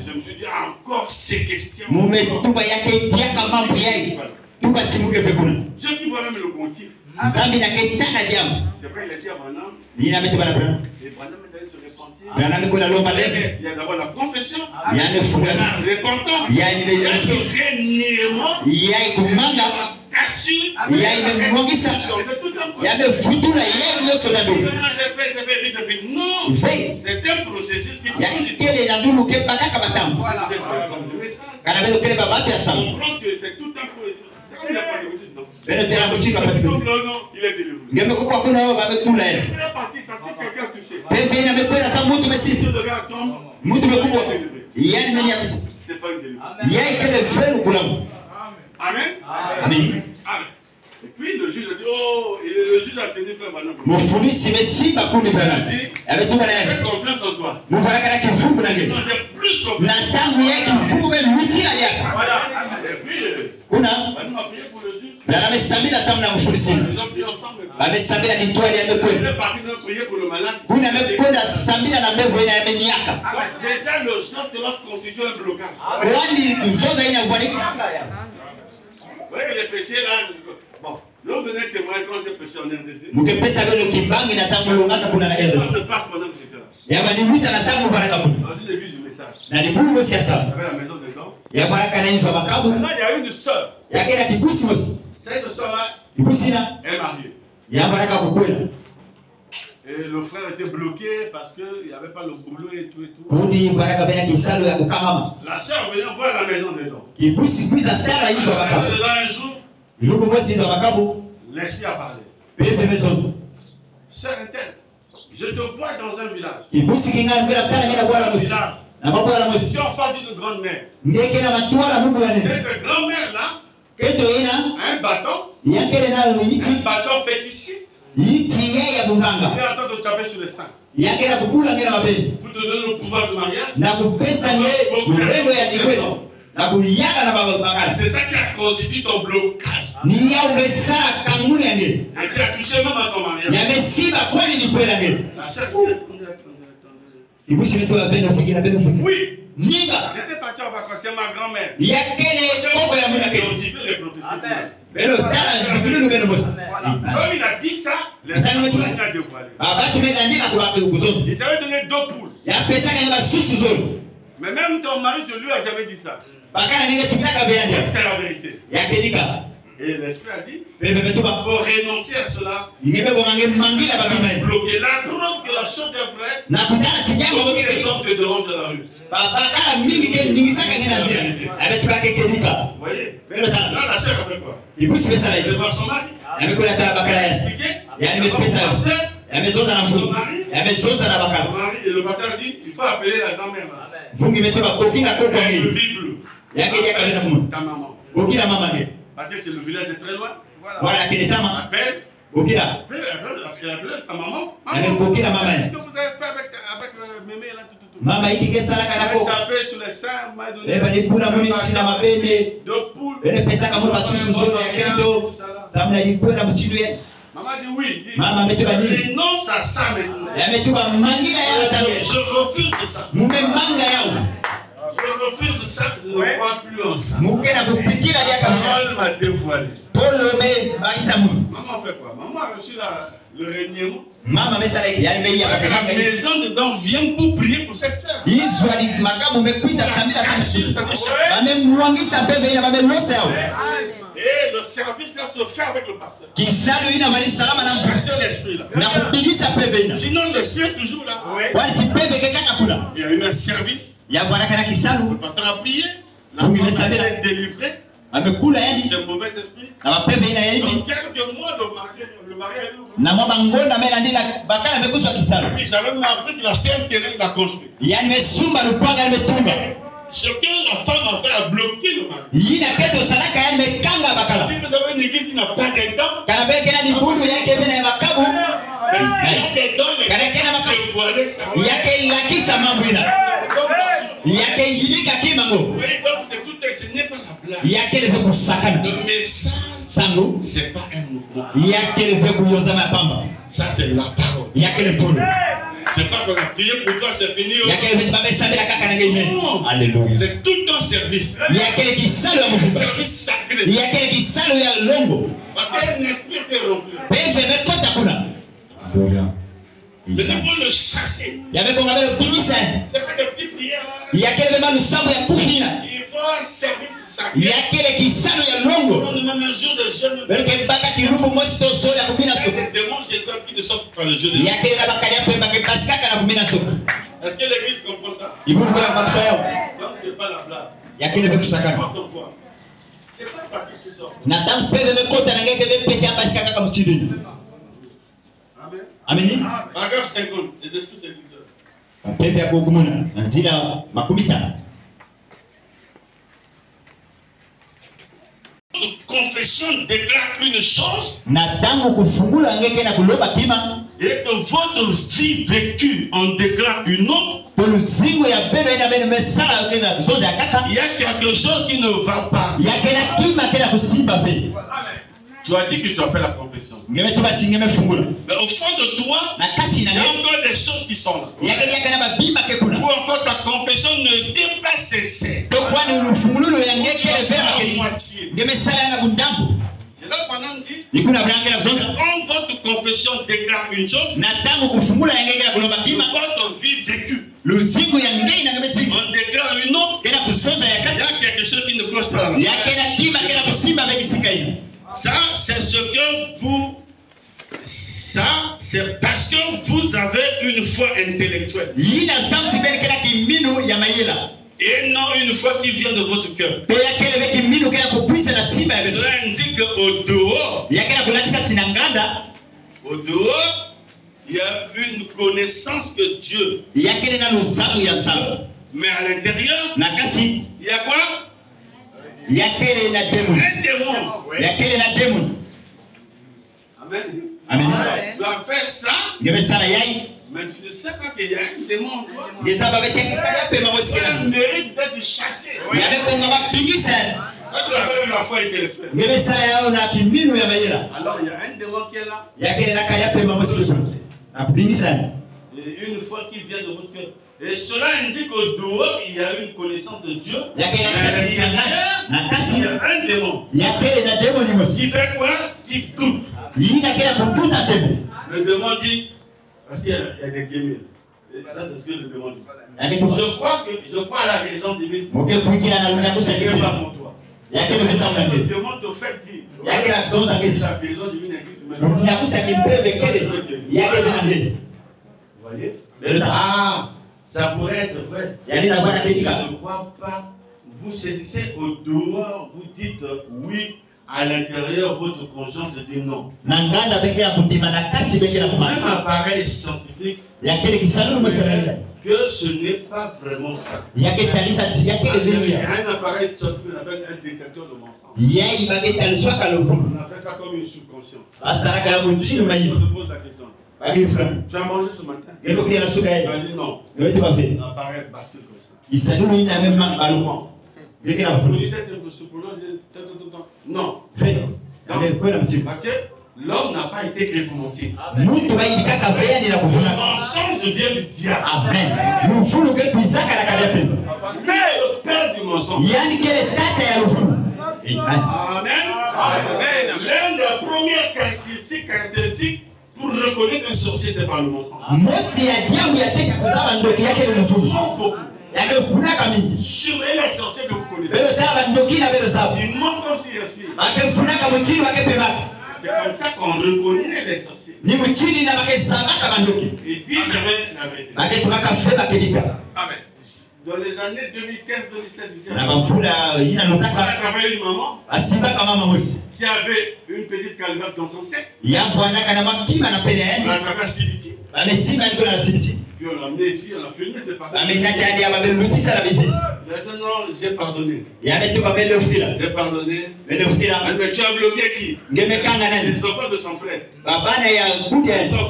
Je me suis dit, encore ces questions. Je dis vois même le motif. C'est vrai, il a dit à Branham. Et Branham est allé se repentir. Il y a d'abord la confession. Il y a la repentance. Il y a le reniement. Non, c'est un processus qui prend du temps. Comprendre que c'est tout un processus. Il n'a pas de réussite, non. Non, il est délivré. Il est parti parce que quelqu'un a touché. Si je devais attendre, c'est pas une délivrance. Amen. Amen. Et puis le juge a dit, oh, et le juge a tenu frère Branham. Il a dit, fais confiance en toi. Non, j'ai plus confiance. Et puis, Branham a prié pour le juge. Bana mesambila samna mfundisi. Ils ont prié ensemble. Bamesambila kitwali Il yamekwenda. est parti de prier pour le malade. Kuna amekwenda sambila na mevu ina yamenyaka. Donc, déjà, le sang de l'autre constitue un blocage. Kwani zoza ina kubariki. Vous voyez les péchés là. Bon, l'homme donnait témoin quand j'ai péché en RDC. Mukepesa vile kimbangi na tamu longaka kuna na Ça ero. se passe pendant que j'étais là. Yaba ni wita na tamu baraka kuna. Dans une église du message. Na ni bulu mosi asa. Il y avait la maison dedans. Ya baraka na inzo makabu. Maintenant, il y a une sœur. Ya kena kibusi mosi. Cette sœur-là Kibusi na est mariée. ya baraka kukwela. Et le frère était bloqué parce qu'il n'y avait pas le boulot et tout et tout. Kundi baraka bena kisalo ya kukamama. La sœur venait voir la maison dedans. Kibusi kuiza tala inzo makabu. Et là, un jour, Iluko mosi inzo makabu. l'esprit a parlé. Pepe mesozo. Sœur interne, je te vois dans un village. Kibusi kinga ngela tala ngela kwa la mosi. Village. Na mapo la mosi. Si on parle d'une grand-mère, Ngeke na matwala mungu ya nene. cette grand-mère là Keto ina a un bâton, yakele nayo un yiti bâton fétichiste. yiti ya Il bunganga. est en train de taper sur le sein Yakela kukula ngela mabeni. pour te donner le pouvoir du mariage. Na kupesa nge urembo ya dikwelo. Na kuyaka na bakala. C'est ça qui a constitué ton blocage. Ni ya umesa kamuri yange. Et qui a touché même à ton mariage. Yamesiba kweli ni kweli yange. La sœur dit, attendez. Kibusi meto ya beno fikira beno fikira. Oui, Ninga j'étais parti en vacances, c'est ma grand-mère. yakele koko ya muna Ils ont ke. dit les prophéties. Beno tala bikulu beno bosi. Comme il a dit ça, les gens ont dévoilé. Abatu mena ndika kwa kuzozo. Il t'avait donné 2 poules. Ya pesa kanga basusu zolo. Mais même ton mari ne lui a jamais dit ça. Bakana ninga tupaka beyanja. C'est la vérité. Yakelika. Et l'esprit a dit, Bebe betuba. pour renoncer à cela, Ngebe bongange mangila babima. bloquer la preuve que la chose est vraie, Na kutana tijango donc ngoke les keso. hommes te devront de la rue. Bakala mingi ke ningisaka ngena zira. Abetuba ke kelika. Vous voyez? Beno tala. Là, la sœur a fait quoi? Kibusi pesa Elle lai. voir son mari. Yamekola tala bakala ya. Expliquer. Yani mepesa. Yamezoza na mfungi. Yamezoza na bakala. Son mari et le bâtard dit, il faut appeler la grand-mère. Là. Fungi metuba kokina koko Elle ne ngi. vit plus. Yake ya kaleta kumu. Ta maman. Okila mama nge. Parce que c'est le village est très loin. Wala kelitama. Appelle. Okila. Appelle ta maman. Amekokila mama Qu'est-ce ye. que vous avez fait avec mémé là tout. Mama hiki kesala Elle kanako. m'a tapé sur les seins, m'a donné. Eba ni pula muni china mapende. 2 poules. Bene pesa kama basusu zolo ya kendo. Samna likwenda mchindo ye. Maman dit oui. Mama ametuba nini? Renonce à ça maintenant. Yametuba mangila ya tano. Je refuse ça. Mume manga yao. Je refuse ça. Je ne crois plus en ça. Mukena kupikira dia kama. Maman m'a dévoilé. Tolo me baisa mu. Maman fait quoi? Maman a reçu le reniement. Mama mesala yake yani bei ya La kapanga. maison dedans vient pour prier pour cette sœur. Izwali makabu mekwisa samira kabisusu. Mame mwangisa bebe ina mame losa yao. Et le service là se fait avec le pasteur. Kisalo ina mali salama na mfu. C'est l'esprit là. Na kupigisa bebe ina. Sinon l'esprit est toujours là. Wali tibebe kekaka kuna. Il y a eu un service. Ya bwana kana kisalo. Le pasteur a prié. La Donc, femme il a savait été délivrée. Amekula yani. C'est un mauvais esprit. Na mapembe ina Dans yani. quelques mois le mariage est ouvert. Na mwa bangonda mela ndila bakala mekuswa kisalo. Puis j'avais même appris qu'il a acheté un terrain, il a construit. Yani mesumba lupanga metumba. Ce que la femme a fait a bloqué le mari. Yina keto salaka yani mekanga bakala. Si vous avez une église qui n'a pas d'état, Kana beke na dibudu yake mena ya makabu. s'il y a des dons, Kana kena makabu. dévoiler ça. Yake lakisa mambo ina. Yake yilika kimango. Vous voyez, donc c'est tout enseigné par la blague. Yake le beku sakana. Le message, Sango. c'est pas un mouvement. Yake le beku yoza mapamba. Ça, c'est la parole. Yake le polo. C'est pas qu'on a prié pour toi, c'est fini. Yake le beku sabela kaka na ngime. Alléluia. C'est tout un service. Yake le kisalo ya Un mukuba. service sacré. Yake le kisalo ya longo. Parce qu'un esprit était rempli. Pepe metota kuna. Alléluia. Mais il faut le chasser. Yabe konga bele bimisa. C'est pas des petites prières. Yake le bema lusambo ya kufina. Il faut un service sacré. Yake le kisalo ya longo. On demande un jour de jeûne. Bele ke baka kirupu mosi to so ya kumina Il y a soko. des démons chez toi qui ne sortent pas le jeûne. Yake le bakali ya pemba ke paskaka na kumina soko. Est-ce que l'église comprend ça? Iburu kuna bakso yao. Donc c'est pas la blague. Yake le beku sakana. Comprends quoi? C'est pas facile qui sort. Na tam pele me kota na ngeke be pete paskaka kama mchidini. Amen. Ameni? Paragraphe 50. Les esprits séduiseurs. Pepe ya kukumuna. Nzira makumi tano. Notre confession déclare une chose Na tangu kufungula ngeke na kuloba kima. et que votre vie vécue en déclare une autre. Poluzingo ya beno ina beno mesala kena zoza ya kaka. Il y a quelque chose qui ne va pas. Yake na kima kena kusimba pe. Tu as dit que tu as fait la confession. Mais au fond de toi, il y a encore des choses qui sont là. Ou encore ta confession ne dépasse ses. C'est là pendant dit, quand votre confession déclare une chose, votre vie vécue, on déclare une autre, il y a quelque chose qui ne cloche pas là. Ça, c'est ce que vous... Ça, c'est parce que vous avez une foi intellectuelle. Et non une foi qui vient de votre cœur. Cela indique qu'au dehors, il y a une connaissance de Dieu. Mais à l'intérieur, il y a quoi? Un démon. Amen. Amen. Tu as fait ça, mais tu ne sais pas qu'il y a un démon en toi. Tu mérites d'être chassé. Tu as fait la foi intellectuelle. Alors il y a un démon qui est là. Et une foi qui vient de votre cœur. Et cela indique qu'au dehors, il y a une connaissance de Dieu. Il y a un démon. Qui fait quoi? Qui doute. Le démon dit, parce qu'il y a des guémils. Ça, c'est ce que le démon dit. Je crois à la guérison divine. Le démon te fait dire. La guérison divine existe maintenant. Vous voyez? Ah! Ça pourrait être vrai. Je ne crois pas. Vous saisissez au dehors, vous dites oui, à l'intérieur, votre conscience dit non. Même appareil scientifique que ce n'est pas vraiment ça. Il y a un appareil scientifique qu'on appelle un détecteur de mensonges. On a fait ça comme une subconscience. Je te pose la question. Tu as mangé ce matin? Tu as dit non. L'appareil bascule comme ça. Non. Parce que l'homme n'a pas été créé pour mentir. Le mensonge vient du diable. C'est le père du mensonge. Amen. L'une des premières caractéristiques pour reconnaître un sorcier, c'est par le mensonge. Surveillez les sorciers que vous connaissez. Ils mentent comme s'ils respirent. C'est comme ça qu'on reconnaît les sorciers. Ils disent jamais la vérité. Amen. Dans les années 2015-2017, on a travaillé une maman qui avait une petite calebasse dans son sexe. On l'a attrapé à Sibiti. Puis on l'a amené ici, on l'a filmé, c'est passé. Maintenant, j'ai pardonné. J'ai pardonné. Mais tu as bloqué qui? Les enfants de son frère. Son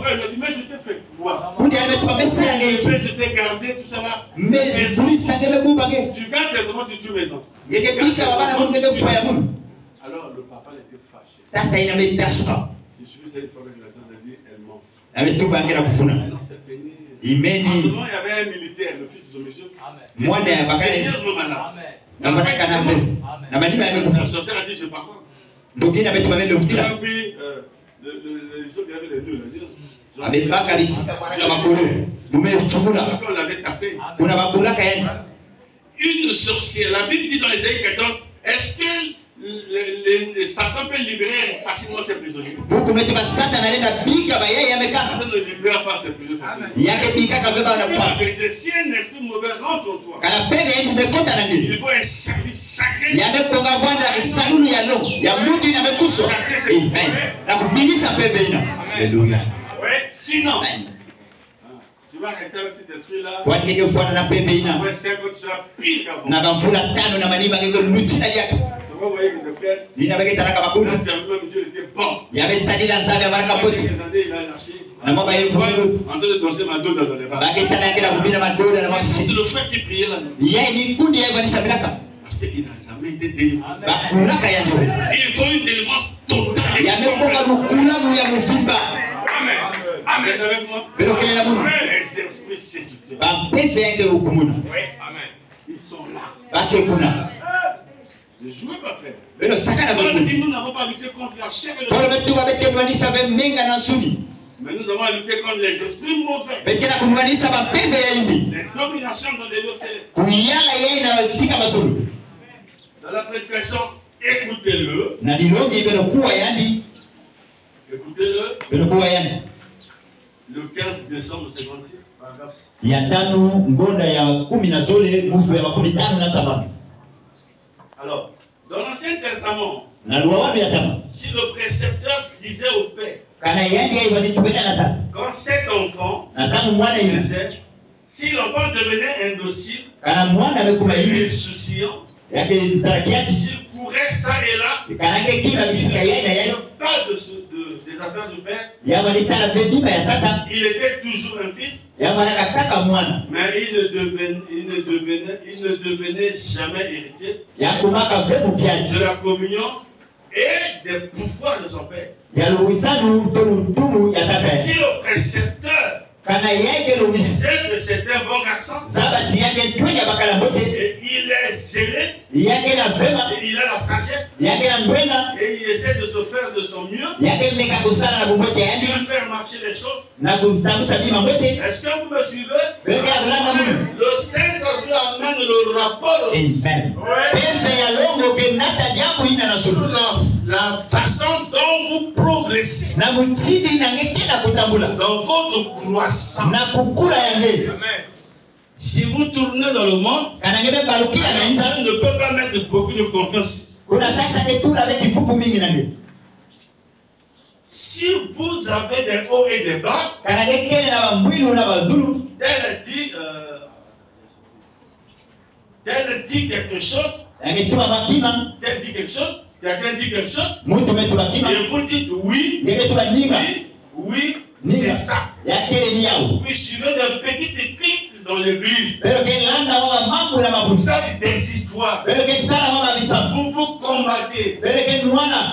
frère lui a dit, mais je t'ai fait quoi? Je t'ai gardé, tout ça là. Tu gardes tes enfants, tu tues mes enfants. Alors le papa était fâché. Je suis venu cette fois avec la soeur de dire, elle ment. Non, c'est fini. En ce moment, il y avait un militaire, le fils de ce monsieur. Sérieusement malade. La sorcière a dit, je pars pas. Donc il avait tout le autres qui avaient les deux. On l'avait tapé. Une sorcière, la Bible dit dans Ésaïe 14, est-ce que Satan peut libérer facilement ses prisonniers? Ne libère pas ses prisonniers facilement. Si un esprit mauvais rentre en toi, il faut un service sacré. Sinon, tu vas rester avec cet esprit-là. Après 5 ans, tu seras pire qu'avant. Vous voyez que le frère, Dieu était bon. Il avait sali la zave avec la pote. Il a lâché. En train de danser ma dos dans les bras. C'est le frère qui priait là. Parce qu'il n'a jamais été délivré. Il faut une délivrance totale. ya mekonga lukula mu ya mufimba. Amen. Amen. Vous êtes avec moi? Les esprits séducteurs. Oui. Amen. Ils sont là. Ne jouez pas, frère. Nous n'avons pas lutté contre la chair et le sang. Mais nous avons lutté contre les esprits mauvais. Les dominations dans les lieux célestes. Dans la prédication, écoutez-le. Écoutez-le. Le 15 décembre 56, paragraphe 6. Alors, dans l'Ancien Testament, si le précepteur disait au père, quand cet enfant naissait, si l'enfant devenait indocile, insouciant, s'il courait ça et là, il ne pas des affaires du père, il était toujours un fils, mais il ne devenait jamais héritier de la communion et des pouvoirs de son père. Si le précepteur disait que c'était un bon garçon, et il est zélé, et il a la sagesse, et il essaie de se faire de son mieux, il veut faire marcher les choses. Est-ce que vous me suivez? Le Saint-Esprit amène le rapport aussi. La façon dont vous progressez dans votre croissance. Si vous tournez dans le monde, on ne peut pas mettre beaucoup de confiance. Si vous avez des hauts et des bas, tel dit quelque chose, tel dit quelque chose, quelqu'un dit quelque chose, et vous dites oui, oui, c'est ça. Puis suivez des petites clics dans l'église. Vous avez des histoires. Vous vous combattez.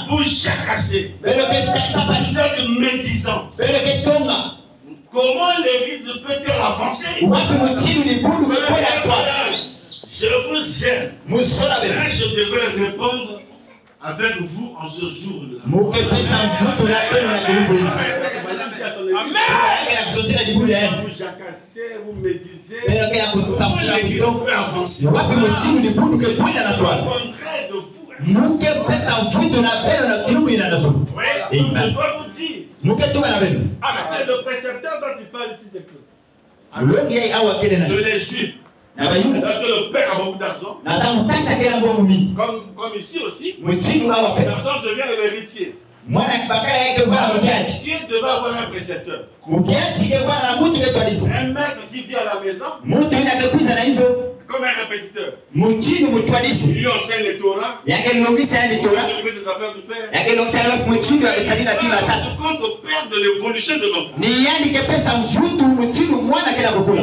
Vous jacassez. Vous êtes médisants. Comment l'église peut-elle avancer? Je vous aime. Je devrais répondre avec vous en ce jour. Vous jacassez, vous médisez. Comment l'église peut avancer? Au contraire de vous. Je dois vous dire. Le précepteur dont il parle ici, c'est que les Juifs. Le père a beaucoup d'argent. Comme ici aussi, personne devient l'héritier. L'héritier devait avoir un précepteur. Un maître qui vient à la maison, comme un répétiteur. Il lui enseigne les Torah. Il s'occupe des affaires du père. Compte au père de l'évolution de l'enfant.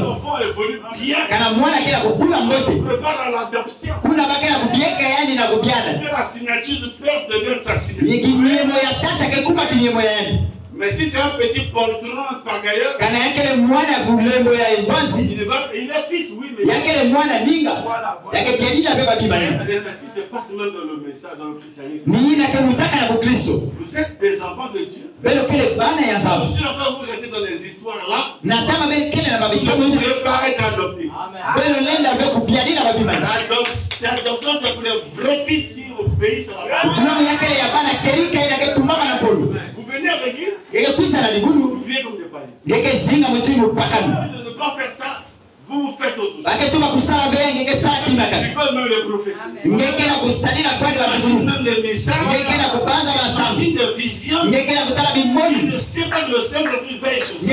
L'enfant évolue bien. Il prépare à l'adoption. Que la signature du père devienne sa signature. Mais si c'est un petit poltron pagailleur, il est fils, oui, mais c'est ce qui se passe même dans le message, dans le christianisme. Vous êtes des enfants de Dieu. Si encore vous restez dans les histoires là, vous ne pouvez pas être adopté. L'adoption, c'est pour les vrais fils qui obéissent à la parole. Vous venez à l'église, vous vivez comme des païens. De ne pas faire ça, vous faites autre chose. Même les prophéties. Même les messages. Des visions. Il ne sait pas que le Saint-Esprit veille sur ça.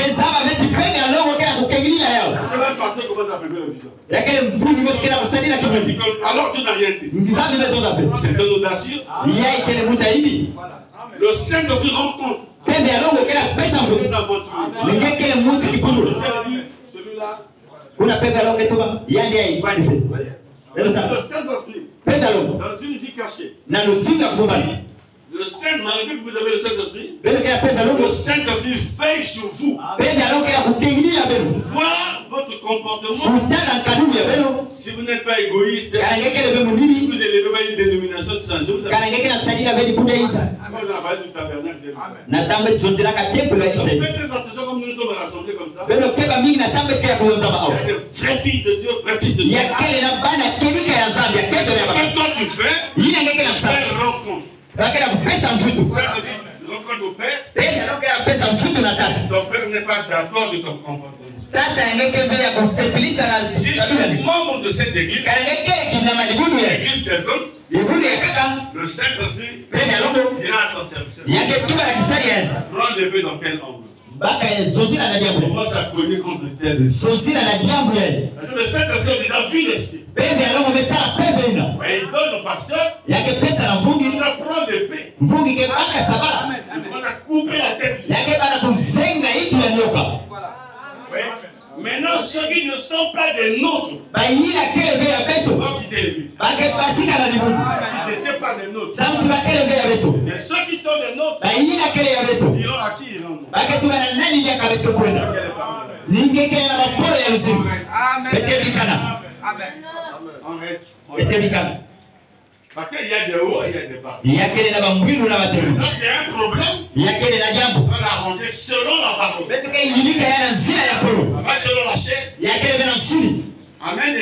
Un pasteur commence à préparer la vision. Alors tu n'as rien dit. C'est un audacieux. Le Saint-Esprit rencontre. Celui-là. Le Saint-Esprit, dans une vie cachée, Le Saint-Esprit, vous avez le Saint-Esprit. Le Saint-Esprit veille sur vous. Voir votre comportement. Si vous n'êtes pas égoïste, vous n'élevez pas une dénomination de Saint-Jean. Moi, j'ai parlé du tabernacle. Faites très attention comme nous nous sommes rassemblés comme ça. Il y a des vraies filles de Dieu, vraies fils de Dieu. Que toi tu fais, faire rencontre. Rencontre au Père. Ton Père n'est pas d'accord de ton comportement. Si tu es membre de cette église, l'église quelconque, le Saint-Esprit dira à son serviteur, prends l'épée dans quel angle? Commence à cogner contre tel. Le Saint-Esprit a déjà vu l'esprit. Et il donne au pasteur, il doit prendre l'épée. On a coupé la tête. Maintenant, ceux qui ne sont pas des nôtres vont quitter l'église. Ils n'étaient pas des nôtres. Mais ceux qui sont des nôtres diront à qui ils rendent. On reste. Parce qu'il y a des hauts et il y a des bas. Donc c'est un problème. On va l'arranger selon la parole. Pas selon la chair. Amen.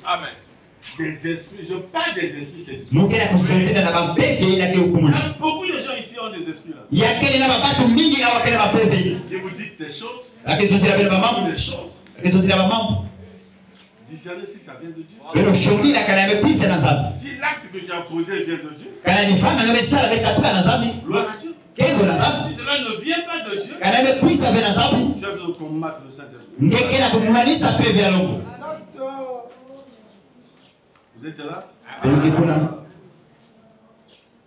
Amen. Des esprits, je parle des esprits, c'est tout. Beaucoup de gens ici ont des esprits là. Qui vous dites des choses. Des choses. Discerner si ça vient de Dieu. Si l'acte que tu as posé vient de Dieu, gloire à Dieu. Si cela ne vient pas de Dieu, tu as besoin de combattre le Saint-Esprit. Vous êtes là?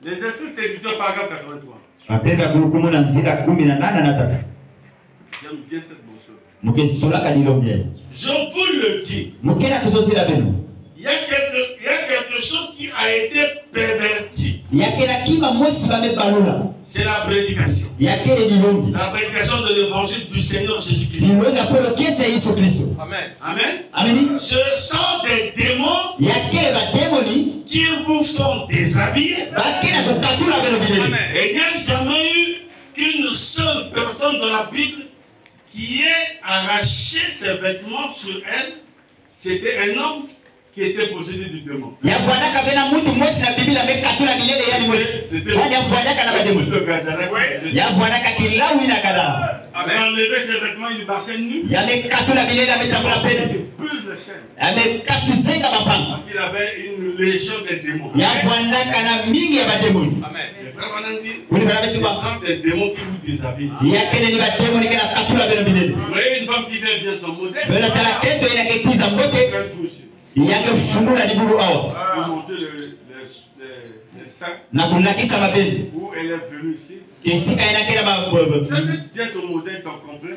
Les esprits séducteurs, paragraphe 83. J'aime bien cette mention. Je vous le dis. Il y a quelque chose qui a été perverti. C'est la prédication. La prédication de l'évangile du Seigneur Jésus-Christ. Amen. Amen. Ce sont des démons qui vous font déshabiller. Et il n'y a jamais eu qu'une seule personne dans la Bible qui ait arraché ses vêtements sur elle. C'était un homme qui était possédé du démon. C'était enlever ses vêtements, il passait nu. Il brise le chêne. Il avait une légion de démons. Amen. Les frères Manan dit, ce sont des démons qui vous déshabillent. Vous voyez une femme qui fait bien son modèle. Il y a que funu la libulu awa. Vous montez les sacs. Où elle est venue ici. Bien ton modèle, ton complet.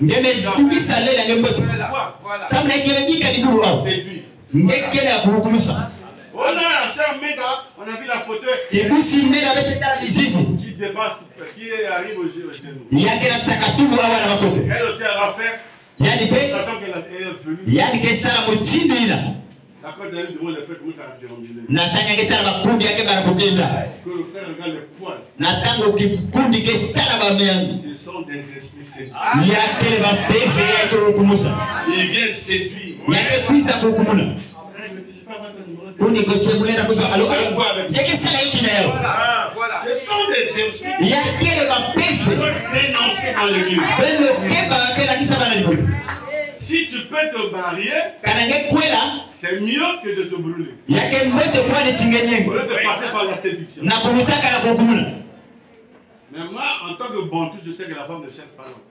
Séduit. On a la sœur Meda, on a vu la photo. Qui dépasse, qui arrive au genou. Elle aussi elle va faire. Sachant qu'elle est venue. D'accord, d'ailleurs, devant le fait que vous avez déambulé. Que le frère regarde les poils. Ce sont des esprits séduits. Il vient séduire. Ce sont des esprits qui sont dénoncés dans l'église. Si tu peux te marier, c'est mieux que de te brûler. Au lieu de passer par la séduction. Mais moi, en tant que bantou, je sais que la femme ne cherche pas l'homme.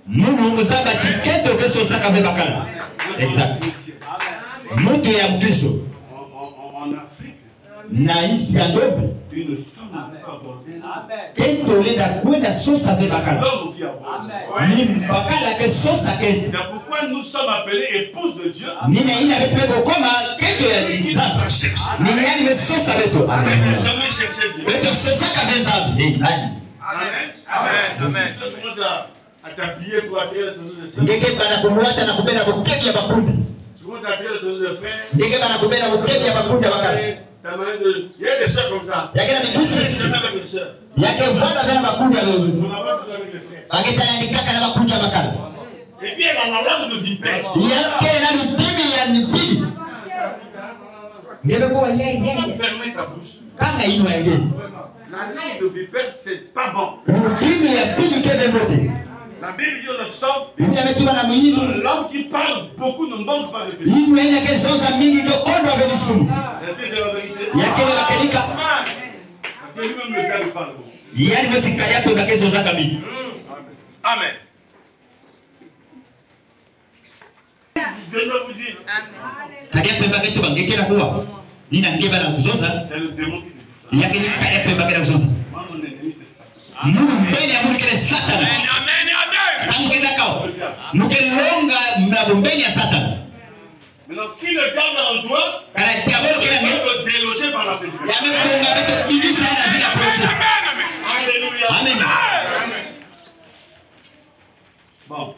Exact. En Afrique, na isi ya ndobe une femme ne peut pas aborder etolenda kwenda sosa ve bakala l'homme qui aborde. ni bakala ke sosa ke C'est pourquoi nous sommes appelés épouses de Dieu. ni na ina betu beko koma keto ya nzambe ni yani be sosa beto On amen n'a jamais cherché Dieu. beto sosa ka benzabe hey nani Amen. Tu commences à t'habiller pour attirer l'attention des sœurs. ndeke bana kumwata na kubena bukebi ya bakundi Tu commences à attirer l'attention des frères. ndeke bana kubena bukebi ya bakundi ya bakala Il y a des sœurs comme ça. yakena Il y a bikusi des sœurs avec les sœurs. yake vanda bena bakundi ya On n'a pas besoin avec les frères. aketana ni kaka na bakundi ya bakala Et puis elle a la langue de vipère. yake na lutimi ya nipili ndebe kwa yeye Fermez ta bouche. kanga ino ya ngeni La langue de vipère, c'est pas bon. lutimi ya pili kebe mote La Bible dit dans le psaume, Biblia imetuma na muhimu l'homme qui parle beaucoup ne manque pas de péché. ino ina ke zoza mingi ndo kondo abenisumu Est-ce que c'est la vérité? yake na bakelika Parce que lui-même le gars parle beaucoup. yani mesikalia to bake zoza kabili Amen. Je dois vous dire, kadia pemba ketu bangekela kuwa nina ngeba na kuzoza c'est le démon qui dit ça. yake ni kadia pemba kela kuzoza Moi, mon ennemi, c'est ça. mungu mbele ya mungu kele satana amkenda kao nukelonga mnabo mbele ya satana Maintenant, si le diable est en toi, kana diabolo il kela va te déloger par la bénédiction. yamekonga beto bidisa na zina protest Alléluia. amen Bon,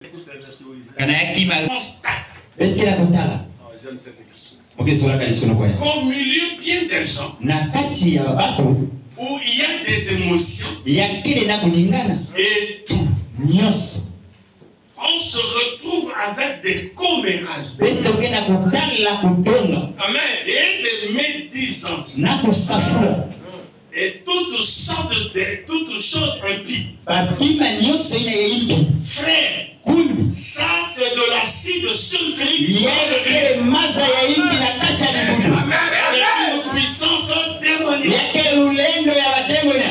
écoute les versions. kana yakima Constate. bekela kutala Oh, j'aime cette écriture. okezola kalisono kwa Qu'au milieu bien des gens na kati ya bato où il y a des émotions yakele na kulingana et tout, nyonso on se retrouve avec des commérages betoke na kutala kutonga et des médisances na kusafula et toutes sortes de toutes choses impies. bapima nyonso ina yeimbi Frère, kumi ça c'est de l'acide sulfurique. yakele maza yaimbi na kati ya libudu C'est une puissance démoniaque. yakele ulendo ya batemona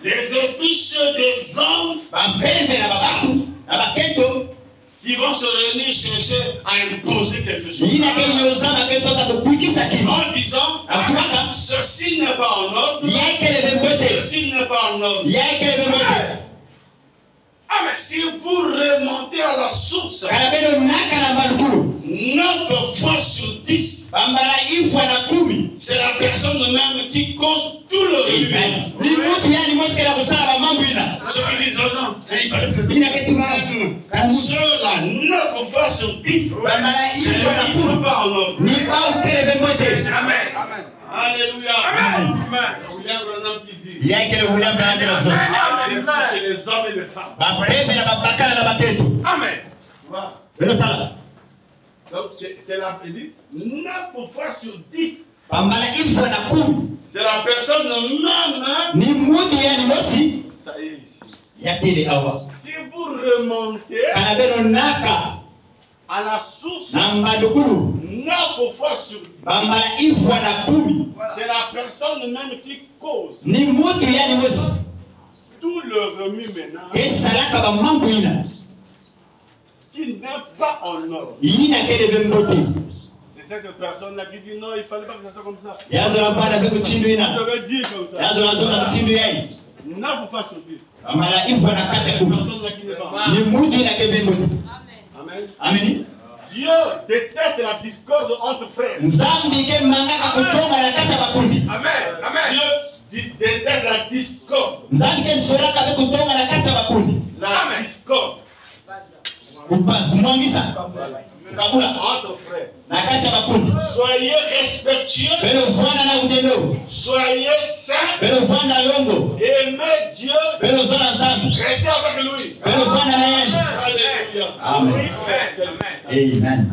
Les esprits des hommes bapembe na babatu na baketo qui vont se réunir chercher à imposer quelque chose. yina ke nyozama ke sota kukwikisa kino En disant, atumaka ceci n'est pas en ordre, yakele bembote ceci n'est pas en ordre. yakele bembote Si vous remontez à la source, kana beno naka na malukulu 9 fois sur 10, bambala ifwa na kumi c'est la personne même qui cause tout le remue. ni mutu yani mosikela kusala bamambo ina Ceux qui disent, oh non, ina ketuma ceux-là, 9 fois sur 10, bambala c'est ifwa na ils ne sont kumi pas en ordre. ni baukele bembote Alléluia. William Branham qui dit, yakele William Branham kusoma c'est chez les hommes et les femmes. bapembe na babakala na baketo Tu vois? beno tala Donc c'est la, il dit, 9 fois sur 10, bambala ifwa na kumi c'est la personne même, ni mutu yani mosi ça y est ici. yakele awa Si vous remontez kana beno naka à la source, na mbadukulu 9 fois sur 10, bambala ifwa na kumi c'est la personne même qui cause ni mutu yani mosi tout le remue-ménage esalaka bamambo ina qui n'est pas en ordre. ina kele bembote C'est cette personne-là qui dit non, il ne fallait pas que ça soit comme ça. yazola vana bekuchindu Je ina devais dire comme ça. yazola zona mchindu yai 9 fois sur 10. bambala ifwa na kati ya Cette kumi personne-là qui n'est pas en ordre. ni mutu ina ke bembote Amen. ameni Dieu déteste la discorde entre frères. nzambi ke mangaka kutonga na kati ya bakundi Dieu déteste la discorde. nzambi ke zoraka be kutonga na kati ya bakundi La discorde kumwangisa kabula entre frères. na kati ya bakundi Soyez respectueux, beno vwana na udendo soyez saints, beno vwana longo aimez Dieu, beno zona nzambi restez avec lui. beno vwana na yeye Alléluia. amen amen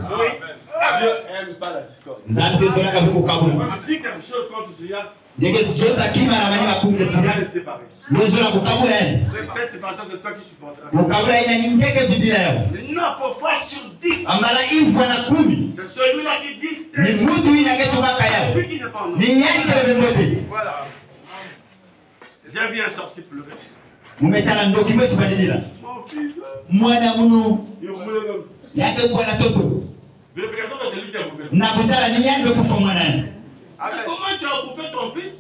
Dieu n'aime pas la discorde. nzambi ke zoraka be kukabula Tu dis quelque chose contre cela, ndenge zoza kima na mani bakunde il va sina les séparer. ndozola kukabula yeye Cette séparation, c'est toi qui supporteras. kukabula ina ni ngeke biblia yao Mais 9 fois sur 10, amala ifwa na kumi c'est celui-là qui dit ni mutu ina ke tubaka yao celui qui n'est pas en ordre. ni yani kele bembote Voilà. J'ai vu un sorcier pleurer. mumetala ndoki mwesi badilila Mon fils, mwana munu il roulait comme. yake bwana toto Vérification, c'est lui qui a ouvert. na kutala ni yani bekufa mwanani Comment tu as bouffé ton fils?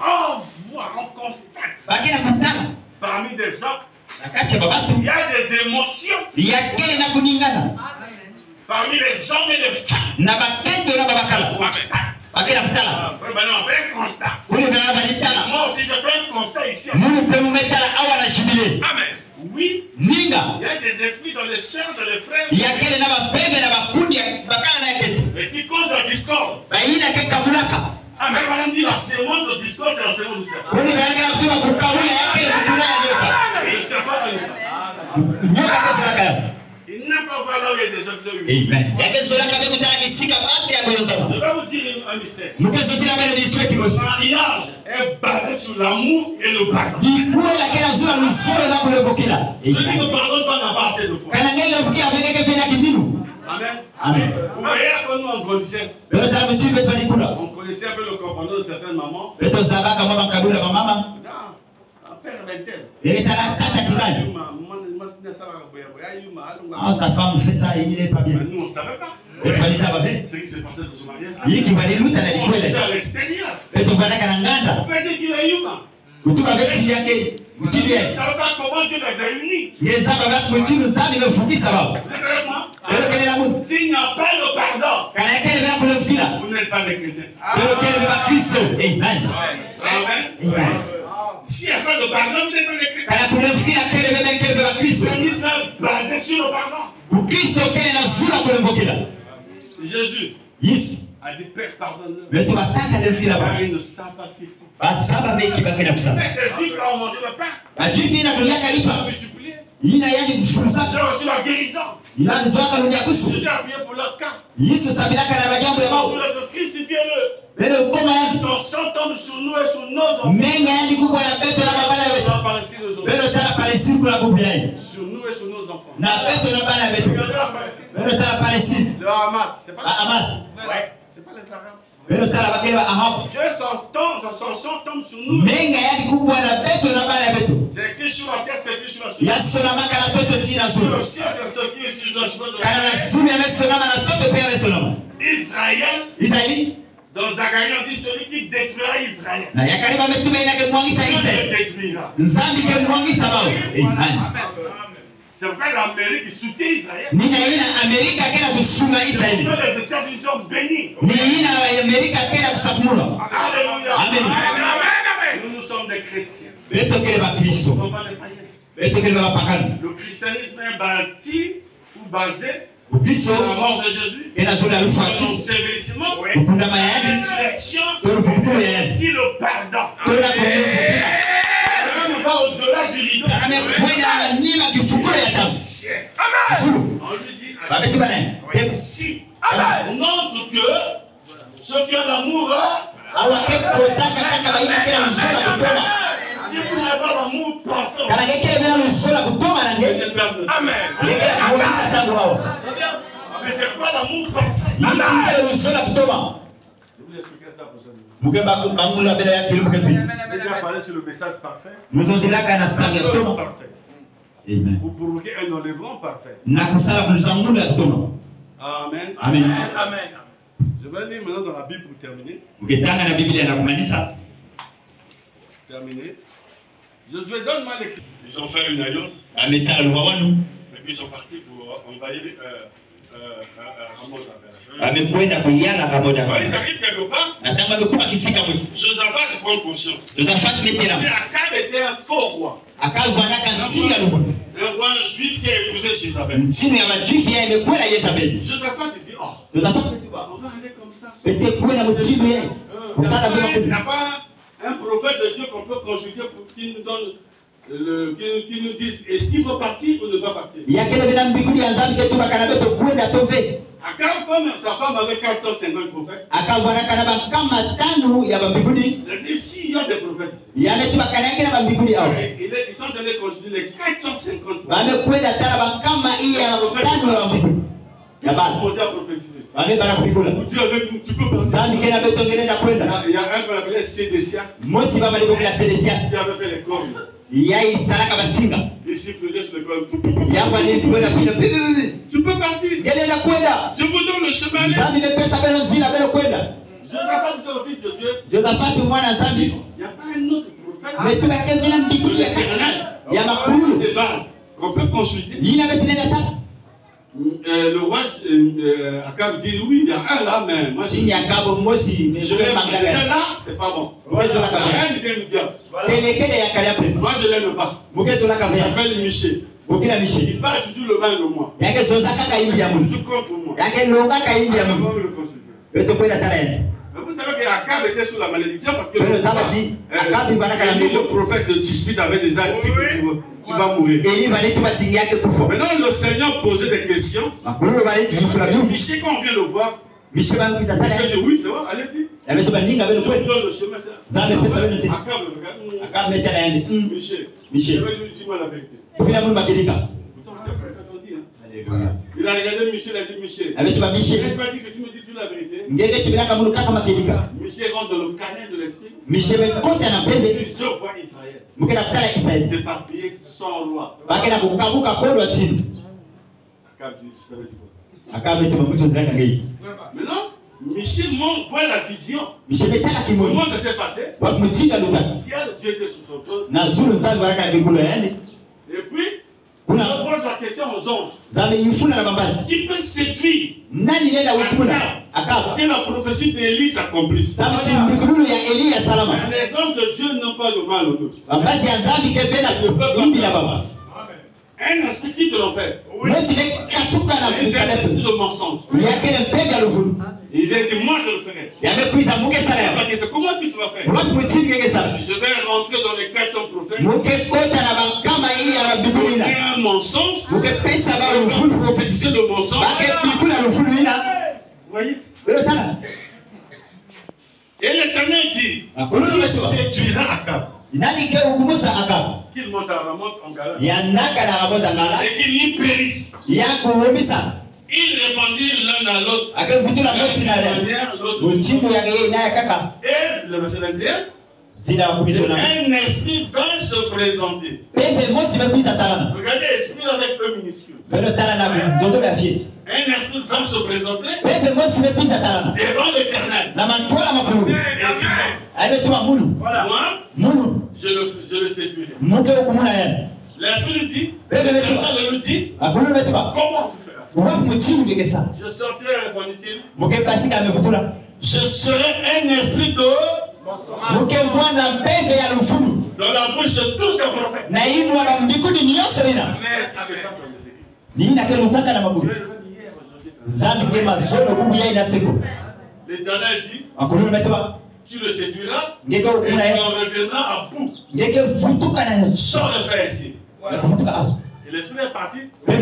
On constate parmi des hommes, il y a des émotions parmi les hommes et les femmes. On fait un constat. Moi aussi, je fais un constat ici. Amen. Oui, il y a des esprits dans les sœurs, dans les frères, et qui causent la discorde. Amen. Madame dit la sémence de discorde, c'est la sémence du cerveau. Et il ne sait pas il n'a pas valeur, il y a des gens qui sont humains. Amen. Je vais vous dire un mystère. Le mariage est basé sur l'amour et le pardon. Celui qui ne pardonne pas n'a pas assez de foi. Amen. Amen. Vous voyez, quand nous on grandissait, on connaissait un peu le comportement de certaines mamans. Sa femme fait ça et il n'est pas bien. Mais nous on ne savait pas. Ce qui s'est passé dans son mariage. On était à l'extérieur. On peut dire qu'il est humain. On ne savait pas comment Dieu les a unis. S'il n'y a pas de pardon, vous n'êtes pas des chrétiens. Amen. S'il n'y a pas de pardon, vous n'êtes pas des chrétiens. Le christianisme est basé sur le pardon. Jésus a dit, Père, pardonne-le. Car ils ne savent pas ce qu'ils font. Mais c'est Jésus qui a mangé le pain. Il a multiplié. Ils ont reçu la guérison. Jésus a prié pour leur cas. Vous l'avez crucifié-le. Son sang tombe sur nous et sur nos enfants. Sur nous et sur nos enfants. Le Hamas, c'est pas les Arabes. Dieu, son sang tombe sur nous. C'est écrit sur la terre, c'est écrit sur la ciel. Le ciel, c'est ce qui est sur la Israël. Dans Zacharie, on dit celui qui détruira Israël. Il détruira. C'est vrai, l'Amérique soutient Israël. Les États-Unis sont bénis. Alléluia. Amen. Nous sommes des chrétiens. Nous ne sommes pas des païens. Le christianisme est bâti ou basé sur la mort de Jésus, son ensevelissement, la résurrection, ainsi le pardon. On va au-delà du rideau. On lui dit, si on montre que ceux qui ont l'amour, si vous n'avez pas l'amour parfait, amen. Mais c'est quoi l'amour parfait? Je vous expliquer ça pour ça. Déjà parlé sur le message parfait. Amen. Vous provoquez un enlèvement parfait. Amen. Amen. Je vais lire maintenant dans la Bible pour terminer. Terminer. Josué, donne-moi les clés. Ils ont fait une alliance. Et puis ils sont partis pour envahir Ramoth. Quand ils arrivent quelque part, Josaphat prend conscience. Et Akab était un faux roi. Un roi juif qui a épousé Jézabel. Josaphat dit, oh, on va aller comme ça. Il n'y a pas un prophète de Dieu qu'on peut consulter pour qu'il nous donne qui nous dise est-ce qu'il faut partir ou ne pas partir. Akab, comme sa femme avait 450 prophètes, il a dit s'il y a des prophètes ici, ils sont donnés consulter les 450 prophètes. Ils ont commencé à prophétiser. Tu peux penser. Il y a un qu'on appelait Sédécias. Qui avait fait les cornes. Il sifflerait sur le corps. Tu peux partir. Je vous donne le chemin. Josaphat était le fils de Dieu. Il n'y a pas un autre prophète. On peut consulter. Le roi Akab dit oui, il y a un là, mais moi je vais là, c'est pas bon. Rien ne vient nous dire. Moi je l'aime pas. Il s'appelle Michel. Il parle toujours le mal de moi. Toujours contre moi. Comment le consulter? Mais vous savez qu'Akab était sous la malédiction parce que le prophète de Tishbit avait déjà dit que tu vas mourir. Maintenant le Seigneur posait des questions. Michel, quand on vient le voir, Michel dit oui, c'est vrai, allez-y. Je vous donne le chemin. Akab regarde. Michel, dis-moi la vérité. Pourtant c'est après qu'on dit. Il a regardé Michel, il a dit Michel. Je n'ai pas dit que tu me dis toute la vérité. Michel rentre dans le canet de l'esprit. Je vois Israël. C'est papier sans loi. Akab dit, je t'avais dit quoi? Maintenant, Michel voit la vision. Comment ça s'est passé? Dieu était sous son trône. Et puis, on pose la question aux anges. Qui peut séduire que la prophétie d'Élie s'accomplisse? Les anges de Dieu n'ont pas le mal au nous. Un esprit qui te l'enfer. C'est un esprit de mensonge. Il vient dire, moi je le ferai. Comment est-ce que tu vas faire? Je vais rentrer dans les 400 prophètes. Un mensonge. Prophétiser le mensonge. Vous voyez? Et l'Éternel dit, qui séduira Akab? Qu'il monte en galère. Et qu'il y périsse. Ils répondirent l'un à l'autre. Et le verset 21. Un esprit vint se présenter. Regardez, esprit avec E minuscule. Un esprit vint se présenter devant l'Éternel. Et dit, moi, je le séduirai. L'esprit lui dit, l'Éternel lui dit, comment tu feras? Je sortirai, répondit-il. Je serai un esprit de dans la bouche de tous ces prophètes. L'Éternel dit, tu le séduiras et tu en reviendras à bout. Sans le faire ici. Et l'esprit est parti. Et les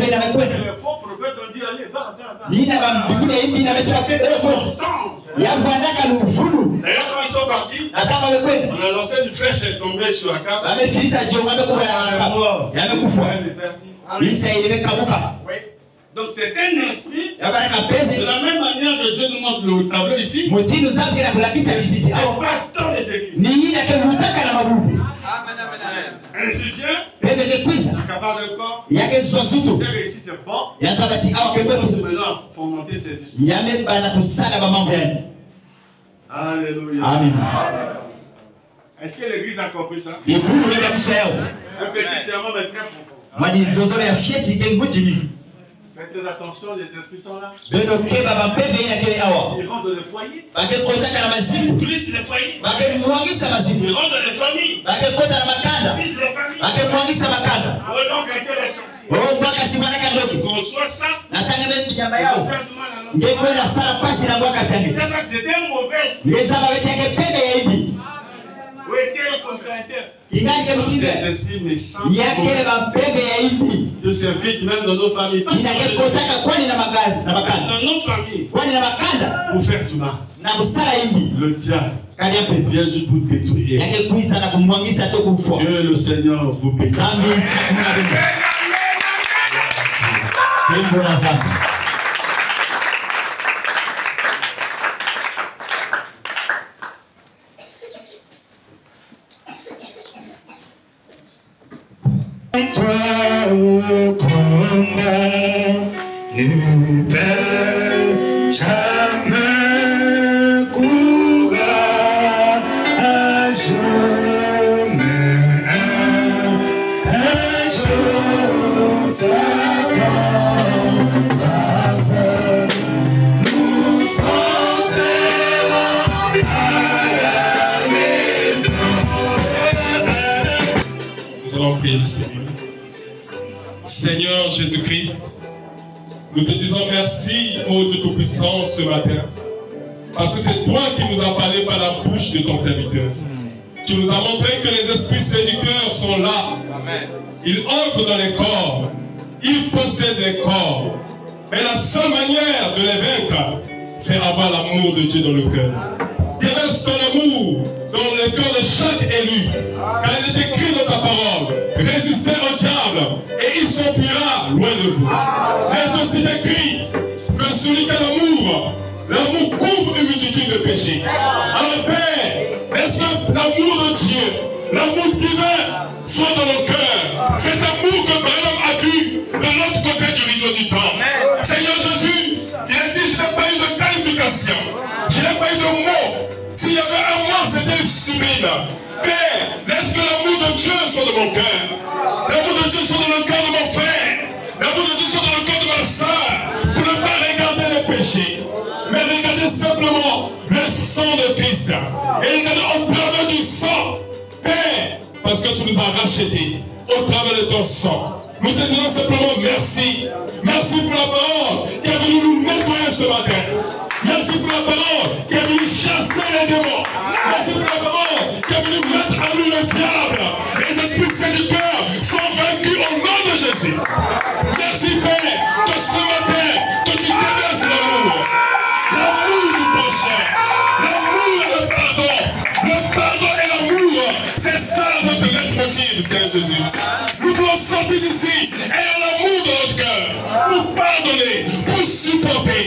faux prophètes ont dit, allez, va. D'ailleurs, quand ils sont partis, on a lancé une flèche et tombé sur Akab. Donc c'est un esprit. De la même manière que Dieu nous montre le tableau ici. On passe dans les églises. Un vient, accapare le corps. C'est ici c'est bon. Maintenant à fomenter ces histoires. Alléluia. Amen. Est-ce que l'église a compris ça? Un petit serment mais très profond. Faites attention, les esprits sont là. Ils rentrent dans les foyers. Ils brisent les foyers. Ils rentrent dans les familles. Ils brisent les familles. Oh non, quelqu'un est sorcier. Qu'on soit ça. Ils vont faire du mal à l'autre. C'était un mauvais esprit. Oui, quel contraire. Les esprits méchants de servir même dans nos familles. Dans nos familles. Pour faire du mal. Le diable vient juste pour détruire. Que le Seigneur vous bénisse. ne perd jamais courage, mais un jour s'attendra, nous enterrons à la maison. Nous allons prier le Seigneur. Seigneur Jésus-Christ, nous te disons merci, ô Dieu Tout-Puissant, ce matin, parce que c'est toi qui nous as parlé par la bouche de ton serviteur. Tu nous as montré que les esprits séducteurs sont là. Amen. Ils entrent dans les corps, ils possèdent les corps. Mais la seule manière de les vaincre, c'est avoir l'amour de Dieu dans le cœur. Déverse ton amour dans le cœur de chaque élu. Car il est écrit dans ta parole, résistez au diable et il s'enfuira loin de vous. Il est aussi écrit que celui qui a l'amour couvre une multitude de péchés. Alors Père, est-ce que l'amour de Dieu, l'amour divin, soit dans nos cœurs? Cet amour que Branham a vu de l'autre côté du rideau du temps. Seigneur Jésus, il a dit, je n'ai pas eu de qualification, je n'ai pas eu de mots. S'il y avait un mot, c'était sublime. Père, laisse que l'amour de Dieu soit dans mon cœur. L'amour de Dieu soit dans le cœur de mon frère. L'amour de Dieu soit dans le cœur de ma soeur. Pour ne pas regarder les péchés, mais regarder simplement le sang de Christ. Et regarder au travers du sang. Père, parce que tu nous as rachetés au travers de ton sang. Nous te disons simplement merci. Merci pour la parole qui est venue nous nettoyer ce matin. Merci pour la parole qui est venue chasser les démons. Merci pour la parole qui est venue mettre à nous le diable. Les esprits séducteurs sont vaincus au nom de Jésus. Merci Père que ce matin, que tu déverses l'amour. L'amour du prochain. L'amour et le pardon. Le pardon et l'amour. C'est ça notre leitmotiv, Seigneur Jésus. Nous voulons sortir d'ici ayant l'amour dans notre cœur. Pour pardonner, pour supporter.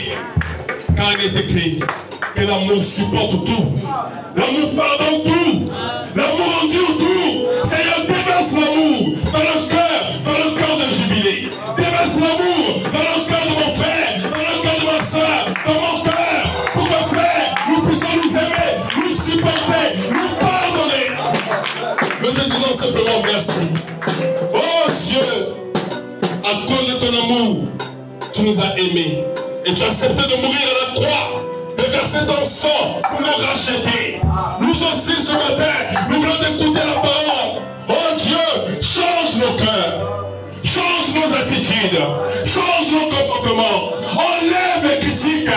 Car il est écrit que l'amour supporte tout. L'amour pardonne tout. L'amour endure tout. Seigneur, déverse l'amour dans le cœur de jubilé. Déverse l'amour dans le cœur de mon frère, dans le cœur de ma soeur, dans mon cœur. Pour que Père, nous puissions nous aimer, nous supporter, nous pardonner. Nous te disons simplement merci. Oh Dieu, à cause de ton amour, tu nous as aimés. Et tu as accepté de mourir à la croix, de verser ton sang pour nous racheter. Nous aussi ce matin, nous voulons écouter la parole. Oh Dieu, change nos cœurs, change nos attitudes, change nos comportements. Enlève les critiques,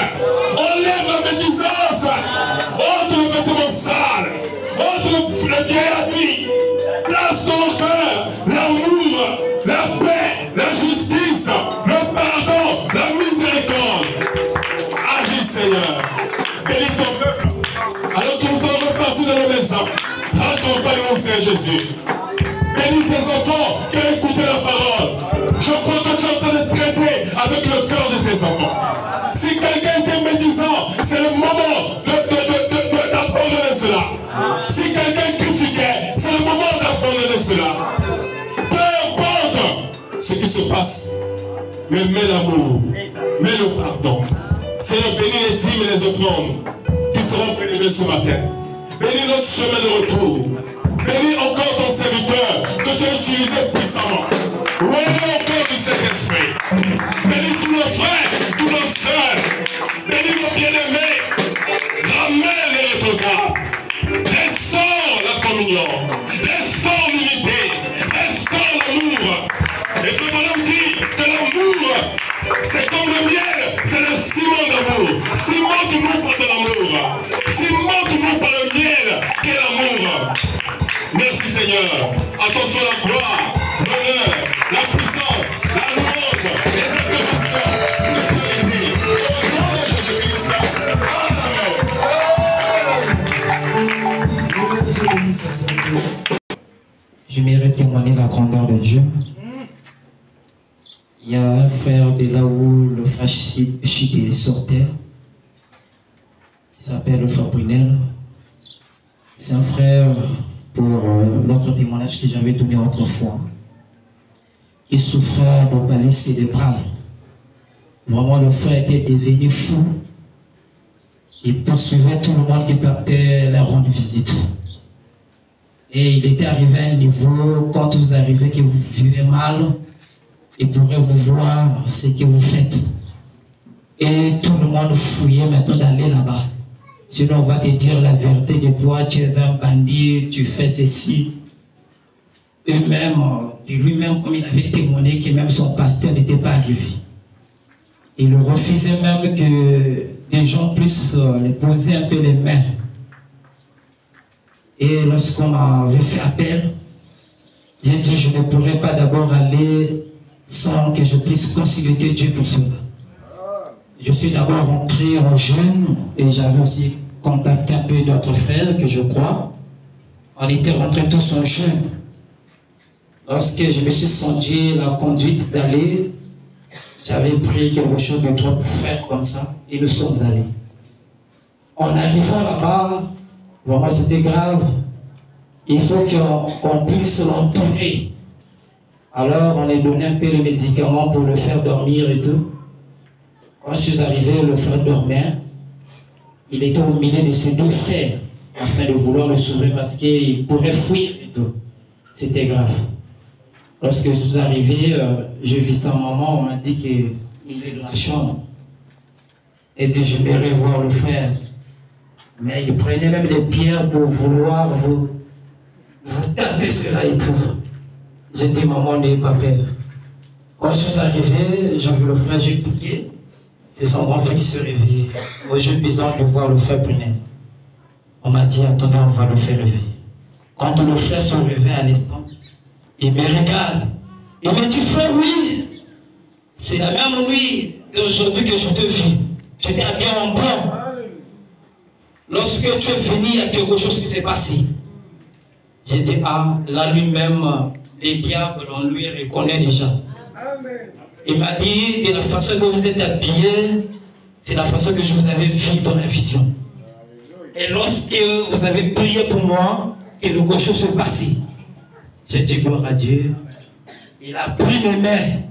enlève la médisance, ôte le vêtement sale, ôte le vieil habit. Place dans nos cœurs l'amour, la paix, la justice, le pardon, la miséricorde. Agis Seigneur, bénis ton peuple. Alors que nous allons repartir dans nos maisons, accompagne-nous Seigneur Jésus. Bénis tes enfants qui ont écouté la parole. Je crois que tu es en train de traiter avec le cœur de tes enfants. Si quelqu'un était médisant, c'est le moment d'abandonner cela. Si quelqu'un critiquait, c'est le moment d'abandonner cela. Peu importe ce qui se passe, mais mets l'amour, mets le pardon. Seigneur, bénis les dîmes et les offrandes qui seront prélevées ce matin. Bénis notre chemin de retour. Bénis encore ton serviteur que tu as utilisé puissamment. Oui, encore du Saint-Esprit. Bénis tous nos frères, tous nos sœurs. Bénis nos bien-aimés. Ramène les rétrogrades. Restaure la communion. Restaure l'unité. Restaure l'amour. Et ce bonhomme dit que l'amour, c'est comme le miel, c'est le ciment d'amour. Ciment toujours par de l'amour. Ciment toujours par le miel qui est l'amour. Merci Seigneur. Attention à la gloire, l'honneur, la puissance, la louange, les acclamations, la qualité. Au nom de Jésus-Christ. Amen. J'aimerais témoigner la grandeur de Dieu. Il y a un frère de là où le frère Chité sortait. Il s'appelle le frère Brunel. C'est un frère pour l'autre témoignage que j'avais donné autrefois. qui souffrait de paralysie cérébrale. Vraiment, le frère était devenu fou. Il poursuivait tout le monde qui partait leur rendre visite. Et il était arrivé à un niveau, quand vous arrivez, que vous vivez mal, il pourrait vous voir ce que vous faites. Et tout le monde fouillait maintenant d'aller là-bas. Sinon, on va te dire la vérité que toi, tu es un bandit, tu fais ceci. Eux-mêmes, lui-même, comme il avait témoigné que même son pasteur n'était pas arrivé. Il refusait même que des gens puissent lui poser un peu les mains. Et lorsqu'on avait fait appel, j'ai dit, je ne pourrais pas d'abord aller sans que je puisse consulter Dieu pour cela. Je suis d'abord rentré en jeûne et j'avais aussi contacté un peu d'autres frères que je crois. On était rentrés tous en jeûne. Lorsque je me suis senti la conduite d'aller, j'avais pris quelque chose de trop pour faire comme ça et nous sommes allés. En arrivant là-bas, vraiment c'était grave. Il faut qu'on puisse l'entourer. Alors on a donné un peu de médicaments pour le faire dormir et tout. Quand je suis arrivé, le frère dormait. Il était au milieu de ses deux frères afin de vouloir le sauver parce qu'il pourrait fuir et tout. C'était grave. Lorsque je suis arrivé, j'ai vu sa maman, on m'a dit qu'il est dans la chambre. Et que je vais voir le frère. Mais il prenait même des pierres pour vouloir vous taper cela et tout. J'ai dit, maman, n'ayez pas peur. Quand je suis arrivé, j'ai vu le frère, j'ai piqué. C'est son grand frère qui se réveillait. Moi, j'ai besoin de voir le frère Brunel. On m'a dit, attendez, on va le faire réveiller. Quand le frère se réveille à l'instant, il me regarde. Il me dit, frère, oui, c'est la même nuit d'aujourd'hui que je te vis. Tu étais habillé en blanc. Lorsque tu es venu, il y a quelque chose qui s'est passé. J'ai dit, ah, là lui-même, les diables, on lui reconnaît déjà. Amen. Il m'a dit, de la façon dont vous êtes habillé, c'est la façon que je vous avais vu dans la vision. Et lorsque vous avez prié pour moi, quelque chose se passait. J'ai dit gloire à Dieu. Il a pris mes mains,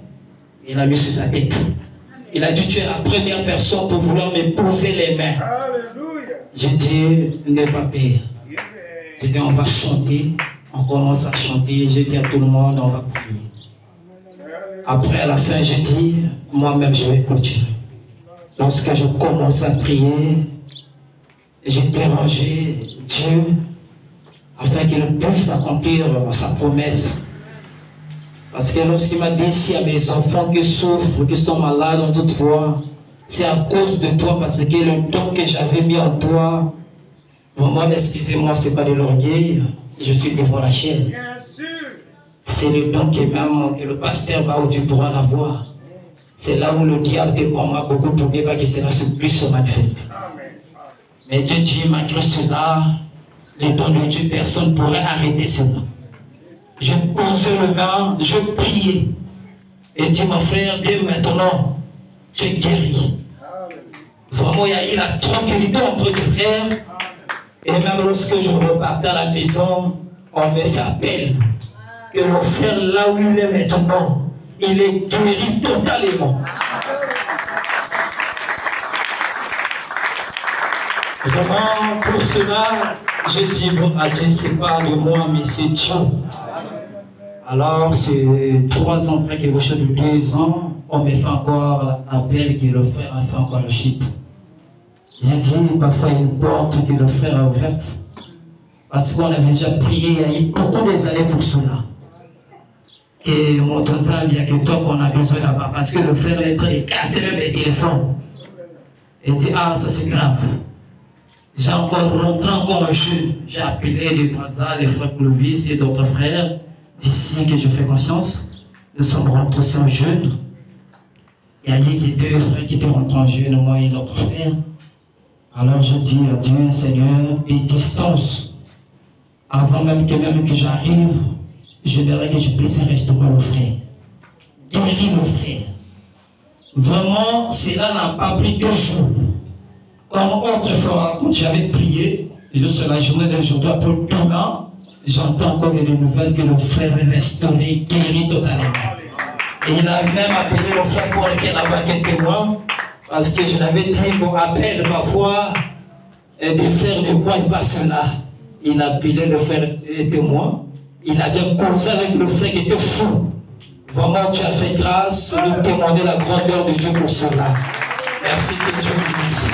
il a mis sur sa tête. Il a dit, tu es la première personne pour vouloir me poser les mains. J'ai dit, n'aie pas peur. J'ai dit, on va chanter. On commence à chanter. J'ai dit à tout le monde, on va prier. Après, à la fin, j'ai dit, moi-même, je vais continuer. Lorsque je commence à prier, j'ai dérangé Dieu afin qu'il puisse accomplir sa promesse. Parce que lorsqu'il m'a dit, s'il y a mes enfants qui souffrent, qui sont malades en toute voie, c'est à cause de toi, parce que le don que j'avais mis en toi, vraiment, excusez-moi, ce n'est pas de l'orgueil, je suis devant la chaîne. C'est le don que même que le pasteur Baoudi pourra l'avoir. C'est là où le diable te combat beaucoup pour dire que cela plus se manifeste. Mais Dieu dit, malgré cela, les dons de Dieu, personne ne pourrait arrêter cela. Je posais le main, je priais. Et dis, mon frère, dès maintenant, tu es guéri. Vraiment, il y a eu la tranquillité entre les frères. Et même lorsque je repartais à la maison, on me fait appel que le frère, là où il est maintenant, il est guéri totalement. Vraiment, pour cela, je dis, bon, à Dieu, c'est pas de moi, mais c'est Dieu. Alors, c'est 3 ans après quelque chose de 2 ans, on me fait encore appel que le frère a fait encore le shit. J'ai dit, parfois, il y a une porte que le frère a ouverte. Parce qu'on avait déjà prié, il y a eu beaucoup des années pour cela. Et mon tonzal, il y a que toi qu'on a besoin là-bas. Parce que le frère est en train de casser même les téléphones. Et dit, ah, ça c'est grave. J'ai encore rentré encore un jeu. J'ai appelé les Brazza, les frères Clovis et d'autres frères d'ici que je fais conscience. Nous sommes rentrés en jeûne. Il y a eu 2 frères qui étaient rentrés en jeûne, moi et l'autre frère. Alors je dis à Dieu, Seigneur, les distances, avant même que j'arrive, je verrai que je puisse restaurer le frère. Guérir le frère. Vraiment, cela n'a pas pris 2 jours. Comme autrefois, quand j'avais prié, juste la journée d'aujourd'hui, après demain, j'entends encore des nouvelles que le frère est restauré, guéri totalement. Il a même appelé le frère pour lequel il avait quelques témoins. Parce que je l'avais dit, bon, appelle parfois des frères ne croient pas cela. Il a appelé le frère témoin. Il a bien causé avec le frère qui était fou. Vraiment, tu as fait grâce de témoigner la grandeur de Dieu pour cela. Merci que Dieu vous bénisse.